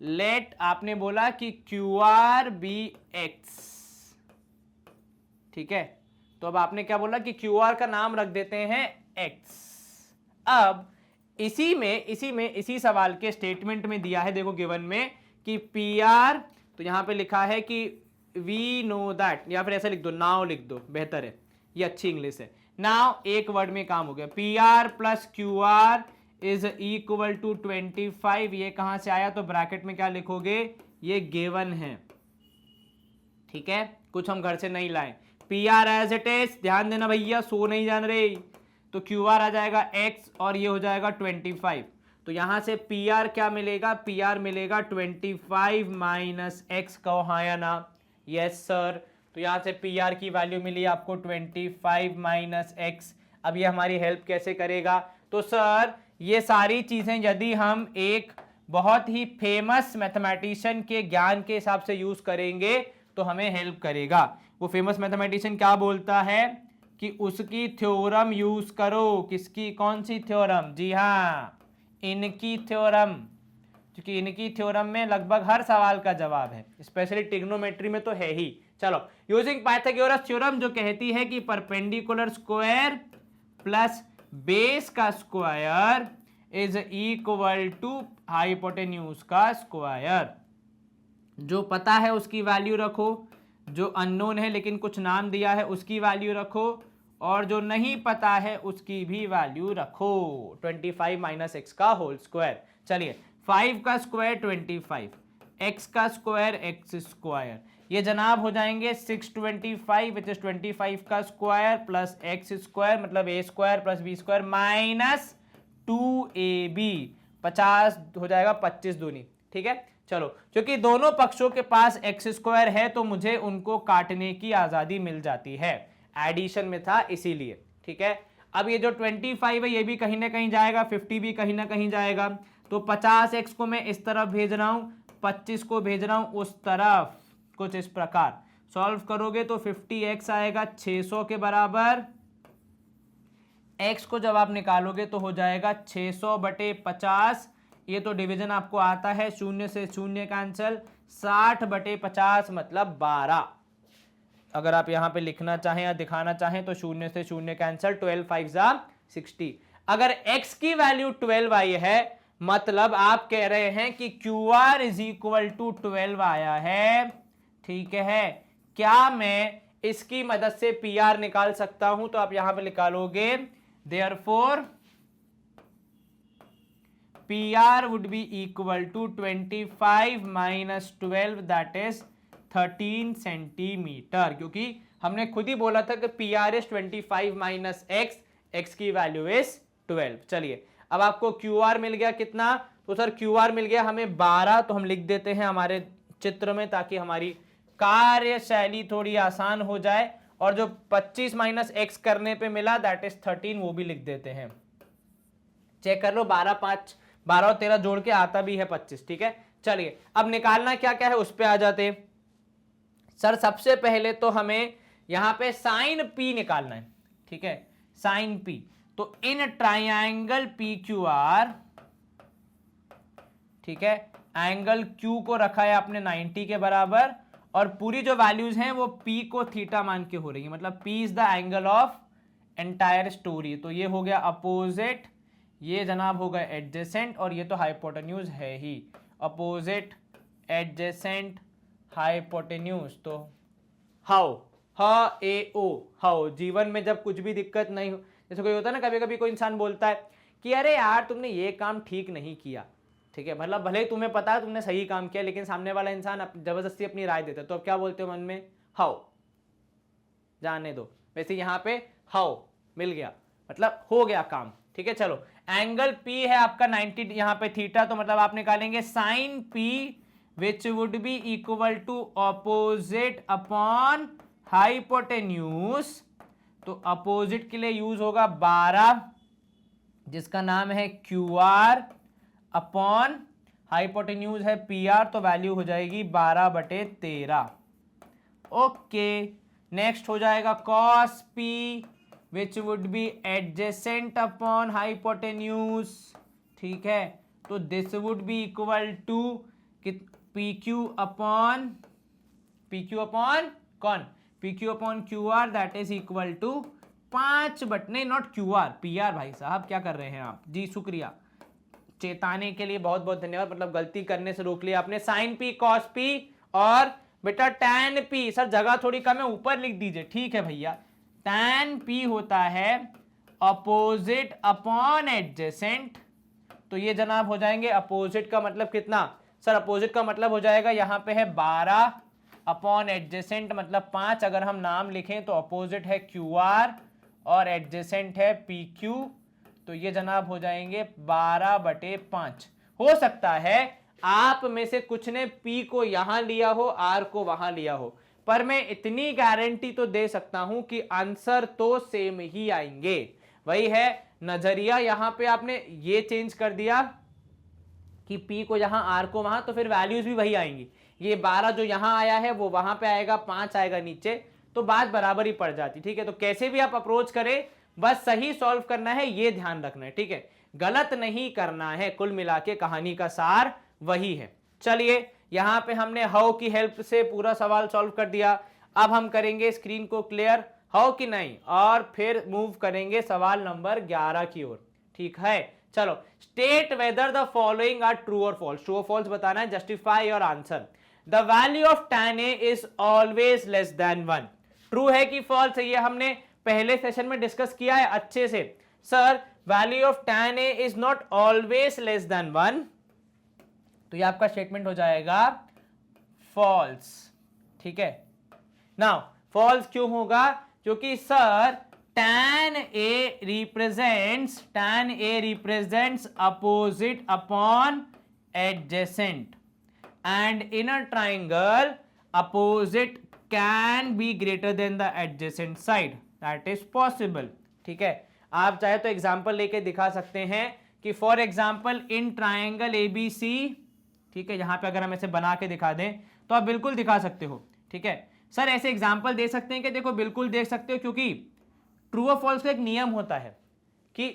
लेट आपने बोला कि QR be X, ठीक है, तो अब आपने क्या बोला कि QR का नाम रख देते हैं X। अब इसी सवाल के स्टेटमेंट में दिया है, देखो गिवन में कि PR, तो यहां पे लिखा है कि वी नो दैट, या फिर ऐसा लिख दो, नाउ लिख दो, बेहतर है, ये अच्छी इंग्लिश है। नाउ एक वर्ड में काम हो गया, PR plus QR is equal to 25। ये कहां से आया, तो ब्रैकेट में क्या लिखोगे, ये गिवन है, ठीक है, कुछ हम घर से नहीं लाए। P R as it is, ध्यान देना भैया, सो नहीं जान रहे, तो क्यू आर आ जाएगा x और ये हो जाएगा 25। तो यहां से पी आर क्या मिलेगा, पी आर मिलेगा 25 माइनस एक्स, कहो हाँ या ना, यस सर। तो यहां से पी आर की वैल्यू मिली आपको 25 माइनस एक्स। अब ये हमारी हेल्प कैसे करेगा, तो सर ये सारी चीजें यदि हम एक बहुत ही फेमस मैथमेटिशियन के ज्ञान के हिसाब से यूज करेंगे तो हमें हेल्प करेगा। वो फेमस मैथमेटिशियन क्या बोलता है कि उसकी थ्योरम यूज करो, किसकी, कौन सी थ्योरम, जी हाँ, इनकी थ्योरम, क्योंकि इनकी थ्योरम में लगभग हर सवाल का जवाब है, स्पेशली ट्रिग्नोमेट्री में तो है ही। चलो, यूजिंग पाइथागोरस थ्योरम जो कहती है कि परपेंडिकुलर स्क्वायर प्लस बेस का square is equal to hypotenuse का स्क्वायर। जो पता है उसकी वैल्यू रखो, जो अननोन है लेकिन कुछ नाम दिया है उसकी वैल्यू रखो, और जो नहीं पता है उसकी भी वैल्यू रखो। 25 माइनस एक्स का होल स्क्वायर। चलिए, 5 का स्क्वायर 25, एक्स का स्क्वायर एक्स स्क्वायर, ये जनाब हो जाएंगे 625 विच इज 25 का स्क्वायर प्लस एक्स स्क्वायर, मतलब a square plus b square minus 2ab, 50 हो जाएगा 25 दूनी, ठीक है। चलो, क्योंकि दोनों पक्षों के पास एक्स स्क्वायर है तो मुझे उनको काटने की आजादी मिल जाती है, एडिशन में था इसीलिए, ठीक है। अब ये जो 25 है ये भी कहीं ना कहीं जाएगा, 50 भी कहीं ना कहीं जाएगा, तो 50x को मैं इस तरफ भेज रहा हूं, 25 को भेज रहा हूं उस तरफ, कुछ इस प्रकार। सॉल्व करोगे तो 50x आएगा 600 के बराबर, x को जब आप निकालोगे तो हो जाएगा 600 बटे 50, ये तो डिवीजन आपको आता है, शून्य से शून्य कैंसिल, 60 बटे 50 मतलब 12। अगर आप यहां पे लिखना चाहें या दिखाना चाहें तो शून्य से शून्य कैंसिल, 12 5 जा 60। अगर x की वैल्यू 12 आई है मतलब आप कह रहे हैं कि Q R is equal to 12 आया है, ठीक है। क्या मैं इसकी मदद से पी आर निकाल सकता हूं, तो आप यहां पे निकालोगे, therefore PR would be equal to 25 minus 12 that is 13 centimetre, क्योंकि हमने खुद ही बोला था कि PR is 25 minus x, x की वैल्यू is 12। चलिए, अब आपको QR मिल गया कितना, तो सर QR मिल गया हमें 12, तो हम लिख देते हैं हमारे चित्र में ताकि हमारी कार्यशैली थोड़ी आसान हो जाए, और जो 25 माइनस एक्स करने पे मिला दैट इज 13 वो भी लिख देते हैं। चेक कर लो, 12 और 13 जोड़ के आता भी है 25, ठीक है। चलिए, अब निकालना क्या क्या है उस पे आ जाते। सर सबसे पहले तो हमें यहां पे साइन पी निकालना है, ठीक है, साइन पी। तो in triangle P Q R, ठीक है, एंगल क्यू को रखा है आपने 90 के बराबर, और पूरी जो वैल्यूज हैं वो पी को थीटा मान के हो रही है, मतलब P is the angle of entire story. तो ये हो गया अपोजिट, ये जनाब होगा एडजेसेंट, और ये तो हाइपोटेन्यूज है ही, अपोजिट एडजेसेंट हाइपोटेन्यूज। तो हाउ, हा ए ओ, हाउ। जीवन में जब कुछ भी दिक्कत नहीं हो, जैसे कोई होता है ना, कभी कभी कोई इंसान बोलता है कि अरे यार तुमने ये काम ठीक नहीं किया, ठीक है, मतलब भले ही तुम्हें पता है तुमने सही काम किया, लेकिन सामने वाला इंसान जबरदस्ती अपनी राय देता है, तो अब क्या बोलते हो मन में, हाउ, जाने दो। वैसे यहां पे हाउ मिल गया, मतलब हो गया काम, ठीक है। चलो, एंगल P है आपका 90, यहां पे थीटा, तो मतलब आप निकालेंगे sine P which would be equal to opposite upon hypotenuse. तो अपोजिट के लिए यूज होगा 12, जिसका नाम है QR, अपॉन हाइपोटेन्यूज है PR, तो वैल्यू हो जाएगी 12 बटे 13। ओके, नेक्स्ट हो जाएगा cos P which would be adjacent upon hypotenuse, ठीक है। तो this would be equal to PQ upon कौन, PQ upon QR that is equal to 5 but नहीं, नॉट QR, PR। भाई साहब क्या कर रहे हैं आप जी, शुक्रिया चेताने के लिए, बहुत बहुत धन्यवाद, मतलब गलती करने से रोक लिया आपने। साइन P cos P और बेटा tan P, सर जगह थोड़ी कम है, ऊपर लिख दीजिए, ठीक है भैया। tan P होता है अपोजिट अपॉन एडजेसेंट, तो ये जनाब हो जाएंगे अपोजिट का मतलब कितना सर, अपोजिट का मतलब हो जाएगा यहाँ पे है 12 अपॉन एडजेसेंट मतलब 5। अगर हम नाम लिखें तो अपोजिट है QR और एडजेसेंट है PQ, तो ये जनाब हो जाएंगे 12/5। हो सकता है आप में से कुछ ने P को यहां लिया हो, R को वहां लिया हो, पर मैं इतनी गारंटी तो दे सकता हूं कि आंसर तो सेम ही आएंगे। वही है नजरिया, यहां पे आपने ये चेंज कर दिया कि P को यहां R को वहां, तो फिर वैल्यूज भी वही आएंगी। ये 12 जो यहां आया है वो वहां पे आएगा, 5 आएगा नीचे, तो बात बराबर ही पड़ जाती। ठीक है, तो कैसे भी आप अप्रोच करें बस सही सॉल्व करना है, ये ध्यान रखना है। ठीक है, गलत नहीं करना है, कुल मिला के कहानी का सार वही है। चलिए यहां पे हमने हाउ की हेल्प से पूरा सवाल सॉल्व कर दिया। अब हम करेंगे स्क्रीन को क्लियर, हाउ की नहीं, और फिर मूव करेंगे सवाल नंबर 11 की ओर। ठीक है, चलो state whether the following are true और फॉल्स। ट्रू और फॉल्स बताना है, justify your answer. The value of tan A is always less than 1। True है कि फॉल्स है, ये हमने पहले सेशन में डिस्कस किया है अच्छे से। Sir value of tan A is not always less than 1, तो ये आपका स्टेटमेंट हो जाएगा फॉल्स। ठीक है, नाउ फॉल्स क्यों होगा, क्योंकि sir tan A represents opposite upon adjacent, and in a triangle opposite can be greater than the adjacent side, that is possible। ठीक है, आप चाहे तो एग्जांपल लेके दिखा सकते हैं कि for example in triangle ABC, ठीक है, यहां पे अगर हम ऐसे बना के दिखा दें तो आप बिल्कुल दिखा सकते हो। ठीक है सर, ऐसे एग्जांपल दे सकते हैं कि देखो बिल्कुल देख सकते हो, क्योंकि ट्रू और फॉल्स का एक नियम होता है कि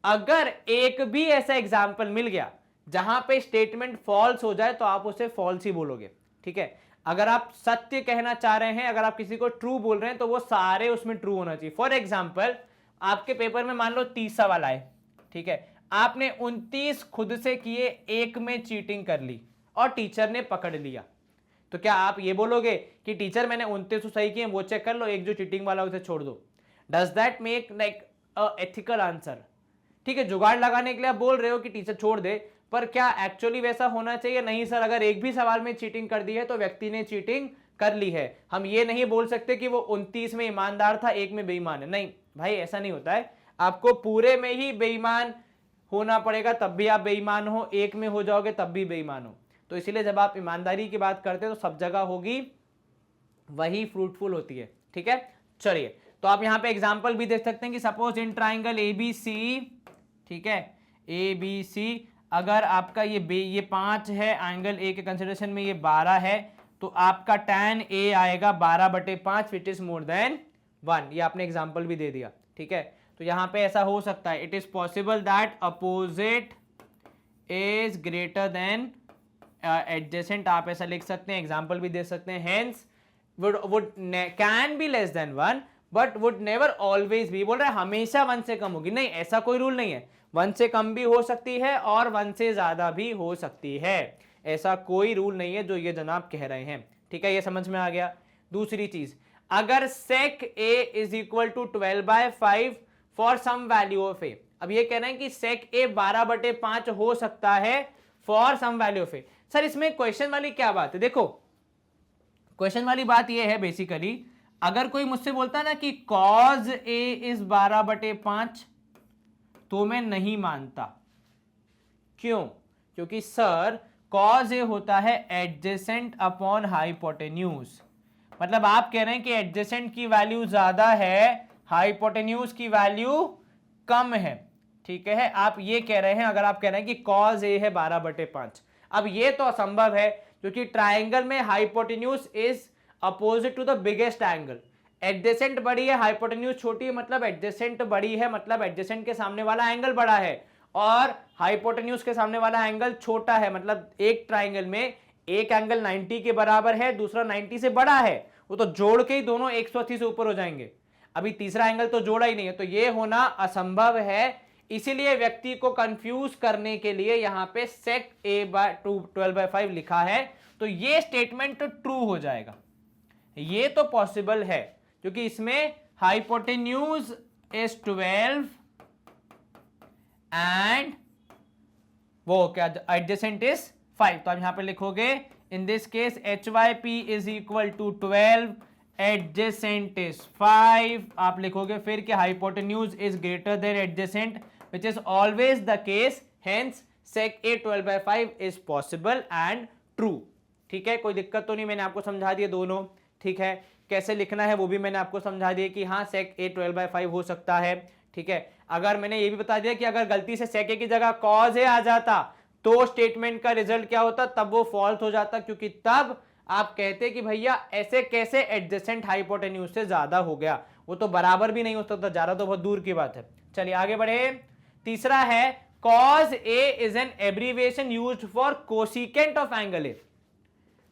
अगर एक भी ऐसा एग्जांपल मिल गया जहां पे स्टेटमेंट फॉल्स हो जाए तो आप उसे फॉल्स ही बोलोगे। ठीक है, अगर आप सत्य कहना चाह रहे हैं, अगर आप किसी को ट्रू बोल रहे हैं तो वो सारे उसमें ट्रू होना चाहिए। फॉर एग्जांपल आपके पेपर में मान लो 30 सवाल आए, ठीक है, आपने 29 खुद से किए, एक में चीटिंग कर ली और टीचर ने पकड़ लिया, तो क्या आप ये बोलोगे कि टीचर मैंने 29 सही किए, वो चेक कर लो, एक जो चीटिंग वाला उसे छोड़ दो? Does that make like a ethical answer? ठीक है, जुगाड़ लगाने के लिए आप बोल रहे हो कि टीचर छोड़ दे, पर क्या एक्चुअली वैसा होना चाहिए? नहीं सर, अगर एक भी सवाल में चीटिंग कर दी है तो व्यक्ति ने चीटिंग कर ली है। हम ये नहीं बोल सकते कि वो 29 में ईमानदार था, एक में बेईमान है। नहीं भाई, ऐसा नहीं होता है, आपको पूरे में ही बेईमान होना पड़ेगा, तब भी आप बेईमान हो, एक में हो जाओगे तब भी बेईमान हो। तो इसीलिए जब आप ईमानदारी की बात करते हो तो सब जगह होगी वही फ्रूटफुल होती है। ठीक है, चलिए, तो आप यहां पे एग्जांपल भी देख सकते हैं कि सपोज इन ट्राइंगल ABC, ठीक है, ABC, अगर आपका ये 5 है, एंगल A के कंसिडरेशन में ये 12 है, तो आपका tan A आएगा 12/5 विच इज मोर देन 1। ये आपने एग्जांपल भी दे दिया। ठीक है, तो यहां पे ऐसा हो सकता है, it is possible that opposite is greater than adjacent, आप ऐसा लिख सकते हैं, एग्जांपल भी दे सकते हैं। Hence would can be less than 1 but would never always be. बोल रहा है हमेशा 1 से कम होगी, नहीं, ऐसा कोई रूल नहीं है। 1 से कम भी हो सकती है और 1 से ज्यादा भी हो सकती है, ऐसा कोई रूल नहीं है जो ये जनाब कह रहे हैं। ठीक है, ये समझ में आ गया। दूसरी चीज, अगर sec A is equal to 12/5 for some value of A, अब ये कह रहे हैं कि sec A 12/5 हो सकता है for some value of A। Sir इसमें क्वेश्चन वाली क्या बात है? देखो क्वेश्चन वाली बात ये है बेसिकली, अगर कोई मुझसे बोलता है ना कि cos A इज 12/5, तो मैं नहीं मानता। क्यों? क्योंकि सर cos A होता है एडजेसेंट अपॉन हाइपोटेन्यूज, मतलब आप कह रहे हैं कि एडजेसेंट की वैल्यू ज्यादा है, हाइपोटेन्यूज की वैल्यू कम है। ठीक है, आप ये कह रहे हैं, अगर आप कह रहे हैं कि cos A है 12/5, अब ये तो असंभव है क्योंकि ट्राइंगल में hypotenuse is opposite to the biggest angle. Adjacent बड़ी है, हाइपोटेन्यूज छोटी है, मतलब एडजेसेंट बड़ी है, मतलब एडजेसेंट के सामने वाला एंगल बड़ा है, और हाइपोटेन्यूज के सामने वाला एंगल छोटा है। मतलब एक ट्राइंगल में एक एंगल 90 के बराबर है, दूसरा 90 से बड़ा है, वो तो जोड़ के ही दोनों 180 से ऊपर हो जाएंगे। अभी तीसरा एंगल तो जोड़ा ही नहीं है, तो ये होना असंभव है। इसीलिए व्यक्ति को कंफ्यूज करने के लिए यहां पे sec A/12/5 लिखा है, तो ये स्टेटमेंट ट्रू हो जाएगा। ये तो पॉसिबल है क्योंकि इसमें हाइपोटेन्यूज इज 12 एंड वो क्या एडजेसेंट इज 5, तो आप यहाँ पे लिखोगे in this case HYP is equal to 12, adjacent is 5, आप लिखोगे फिर कि hypotenuse is greater than adjacent which is always the case, hence sec A 12/5 is possible and true. ठीक है, कोई दिक्कत तो नहीं, मैंने आपको समझा दिया दोनों। ठीक है, कैसे लिखना है वो भी मैंने आपको समझा दिया कि हाँ sec A 12/5 हो सकता है। ठीक है, अगर मैंने ये भी बता दिया कि अगर गलती से sec A की जगह cos A आ जाता तो स्टेटमेंट का रिजल्ट क्या होता, तब वो फॉल्स हो जाता, क्योंकि तब आप कहते कि भैया ऐसे कैसे एडजेसेंट हाइपोटेन्यूज से ज्यादा हो गया, वो तो बराबर भी नहीं हो सकता, ज्यादा तो बहुत दूर की बात है। चलिए आगे बढ़े। तीसरा है cos A is an abbreviation used for cosecant of angle A।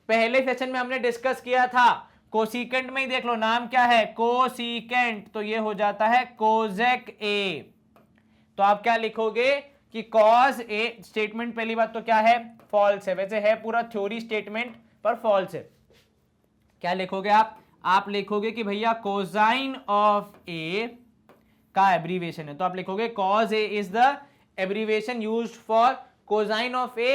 पहले सेशन में हमने डिस्कस किया था, कोसिकेंट में ही देख लो नाम क्या है, कोसिकेंट, तो ये हो जाता है कोजेक A। तो आप क्या लिखोगे कि cos A स्टेटमेंट पहली बात तो क्या है, फॉल्स है, वैसे है पूरा थ्योरी स्टेटमेंट पर फॉल्स है। क्या लिखोगे आप लिखोगे कि भैया कोसाइन ऑफ A का एब्रीविएशन है, तो आप लिखोगे cos A is the abbreviation used for cosine of A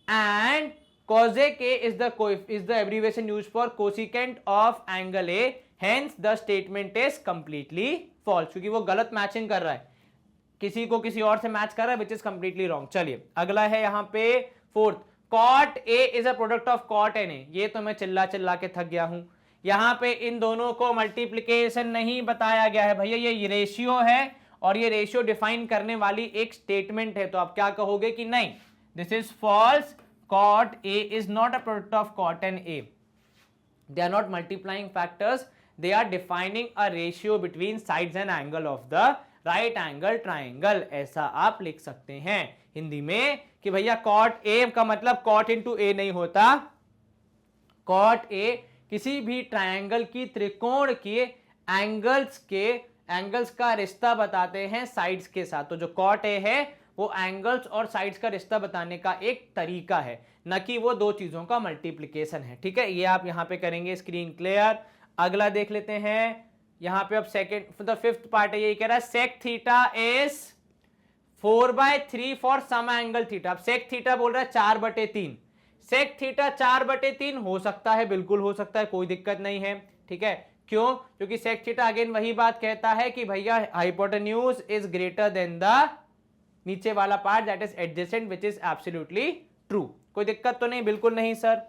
and cosec A is the abbreviation used for cosecant of angle A, hence the statement is completely false, क्योंकि वो गलत matching कर रहा है, किसी को किसी और से मैच कर रहा है, which is completely wrong। चलिए अगला है यहाँ पे fourth, cot A is a product of cot NA। ये तो मैं चिल्ला चिल्ला के थक गया हूं, यहाँ पे इन दोनों को मल्टीप्लीकेशन नहीं बताया गया है भैया, ये रेशियो है और ये रेशियो डिफाइन करने वाली एक स्टेटमेंट है, तो आप क्या कहोगे कि नहीं, this is false, cot A is not a product of cot and A. They are not multiplying factors. They are defining a ratio between sides and angle of the right angle triangle। ऐसा आप लिख सकते हैं हिंदी में कि भैया cot A का मतलब cot into A नहीं होता, cot A किसी भी ट्रायंगल की त्रिकोण के एंगल्स का रिश्ता बताते हैं साइड्स के साथ। तो जो cot A है वो एंगल्स और साइड्स का रिश्ता बताने का एक तरीका है, न कि वो दो चीजों का मल्टीप्लिकेशन है। ठीक है, ये आप यहां पे करेंगे, स्क्रीन क्लियर। अगला देख लेते हैं, यहां पे अब सेकंड फिफ्थ पार्ट है, ये कह रहा है sec theta is 4/3 for some angle theta. अब सेक थीटा बोल रहा है 4/3, सेक थीटा 4/3 हो सकता है, बिल्कुल हो सकता है, कोई दिक्कत नहीं है। ठीक है, क्यों, क्योंकि सेक थीटा अगेन वही बात कहता है कि भैया hypotenuse is greater then the नीचे वाला part that is adjacent which is absolutely true. कोई दिक्कत तो नहीं, बिल्कुल नहीं सर।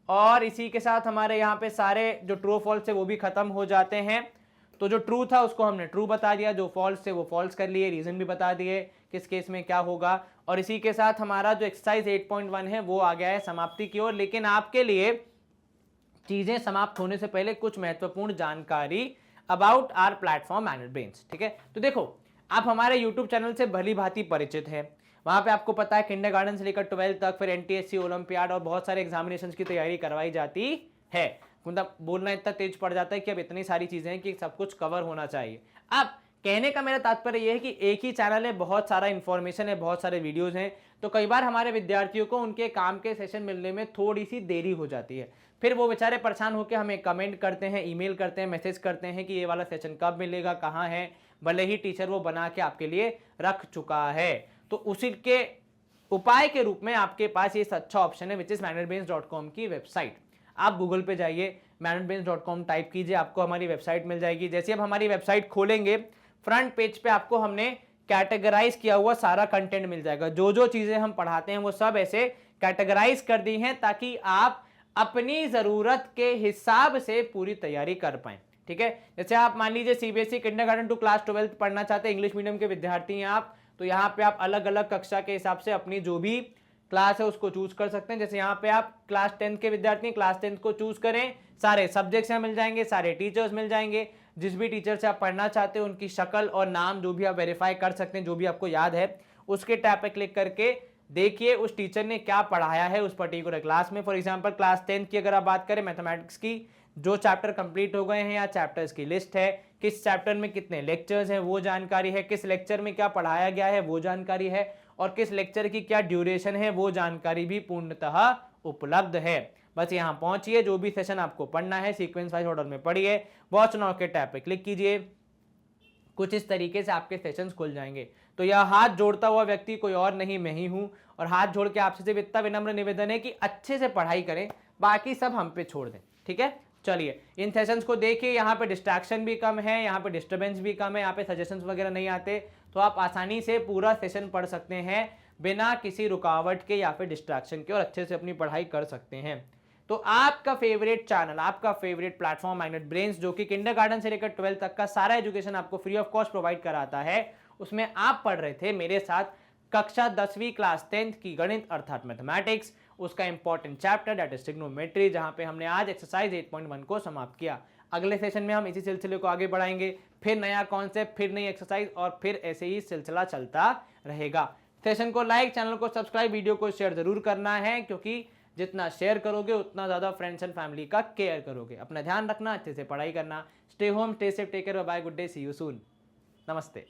और इसी के साथ हमारे यहाँ पे सारे जो ट्रू फॉल्स है वो भी खत्म हो जाते हैं। तो जो ट्रू था उसको हमने ट्रू बता दिया, जो फॉल्स थे वो फॉल्स कर लिए, रीजन भी बता दिए किस केस में क्या होगा। और इसी के साथ हमारा जो एक्सरसाइज 8.1 है वो आ गया है समाप्ति की ओर। लेकिन आपके लिए चीजें समाप्त होने से पहले कुछ महत्वपूर्ण जानकारी अबाउट आवर प्लेटफॉर्म मैनेजमेंट। ठीक है, तो देखो आप हमारे YouTube चैनल से भली भांति परिचित हैं, वहां पे आपको पता है किंडरगार्टन से लेकर 12 तक, फिर NTSC, ओलंपियाड और बहुत सारे एग्जामिनेशंस की तैयारी करवाई जाती है। मतलब बोलना इतना तेज पड़ जाता है कि अब इतनी सारी चीजें हैं कि सब कुछ कवर होना चाहिए। अब कहने का मेरा तात्पर्य यह है कि एक ही चैनल है, बहुत सारा इंफॉर्मेशन है, बहुत सारे वीडियोज हैं, तो कई बार हमारे विद्यार्थियों को उनके काम के सेशन मिलने में थोड़ी सी देरी हो जाती है, फिर वो बेचारे परेशान होकर हमें कमेंट करते हैं, ईमेल करते हैं, मैसेज करते हैं कि ये वाला सेशन कब मिलेगा, कहाँ है, भले ही टीचर वो बना के आपके लिए रख चुका है। तो उसी के उपाय के रूप में आपके पास ये अच्छा ऑप्शन है विच इज magnetbrains.com की वेबसाइट। आप गूगल पे जाइए, magnetbrains.com टाइप कीजिए, आपको हमारी वेबसाइट मिल जाएगी। जैसे आप हमारी वेबसाइट खोलेंगे, फ्रंट पेज पे आपको हमने कैटेगराइज किया हुआ सारा कंटेंट मिल जाएगा। जो जो चीजें हम पढ़ाते हैं वो सब ऐसे कैटेगराइज कर दी हैं ताकि आप अपनी जरूरत के हिसाब से पूरी तैयारी कर पाएं। ठीक है, जैसे आप मान लीजिए CBSE किंडरगार्टन टू क्लास 12 पढ़ना चाहते हैं, इंग्लिश मीडियम के विद्यार्थी हैं आप, तो यहाँ पे आप अलग अलग कक्षा के हिसाब से अपनी जो भी क्लास है उसको चूज कर सकते हैं। जैसे यहाँ पे आप क्लास 10 के विद्यार्थी क्लास 10 को चूज करें, सारे सब्जेक्ट्स यहाँ मिल जाएंगे, सारे टीचर्स मिल जाएंगे, जिस भी टीचर से आप पढ़ना चाहते हो उनकी शक्ल और नाम जो भी आप वेरीफाई कर सकते हैं, जो भी आपको याद है उसके टैब पे क्लिक करके देखिए उस टीचर ने क्या पढ़ाया है उस पर्टिकुलर क्लास में। फॉर एग्जांपल क्लास 10 की अगर आप बात करें, मैथमेटिक्स की जो चैप्टर कंप्लीट हो गए हैं या चैप्टर्स की लिस्ट है, किस चैप्टर में कितने लेक्चर्स हैं वो जानकारी है, किस लेक्चर में क्या पढ़ाया गया है वो जानकारी है, और किस लेक्चर की क्या ड्यूरेशन है वो जानकारी भी पूर्णतः उपलब्ध है। बस यहाँ पहुंचिए, जो भी सेशन आपको पढ़ना है सीक्वेंस वाइज ऑर्डर में पढ़िए, वॉच नाउ के टैब पे क्लिक कीजिए, कुछ इस तरीके से आपके सेशंस खुल जाएंगे। तो यह हाथ जोड़ता हुआ व्यक्ति कोई और नहीं, मैं ही हूं, और हाथ जोड़ के आपसे सिर्फ इतना विनम्र निवेदन है कि अच्छे से पढ़ाई करें, बाकी सब हम पे छोड़ दें। ठीक है, चलिए इन सेशंस को देखिए। यहाँ पे डिस्ट्रैक्शन भी कम है, यहाँ पे डिस्टर्बेंस भी कम है, यहाँ पे सजेशंस वगैरह नहीं आते, तो आप आसानी से पूरा सेशन पढ़ सकते हैं बिना किसी रुकावट के या फिर डिस्ट्रैक्शन के, और अच्छे से अपनी पढ़ाई कर सकते हैं। तो आपका फेवरेट चैनल, आपका फेवरेट प्लेटफॉर्म मैग्नेट ब्रेन्स, जो कि किंडरगार्टन से लेकर 12th तक का सारा एजुकेशन आपको फ्री ऑफ कॉस्ट प्रोवाइड कराता है, उसमें आप पढ़ रहे थे मेरे साथ कक्षा 10वीं क्लास 10th की गणित अर्थात मैथमेटिक्स, उसका important chapter that is trigonometry, जहां पे हमने आज एक्सरसाइज 8.1 को समाप्त किया। अगले सेशन में हम इसी सिलसिले को आगे बढ़ाएंगे, फिर नया कॉन्सेप्ट, फिर नई एक्सरसाइज, और फिर ऐसे ही सिलसिला चलता रहेगा। सेशन को लाइक, चैनल को सब्सक्राइब, वीडियो को शेयर जरूर करना है, क्योंकि जितना शेयर करोगे उतना ज़्यादा फ्रेंड्स एंड फैमिली का केयर करोगे। अपना ध्यान रखना, अच्छे से पढ़ाई करना। Stay home, stay safe, take care, bye, good day, see you soon. नमस्ते।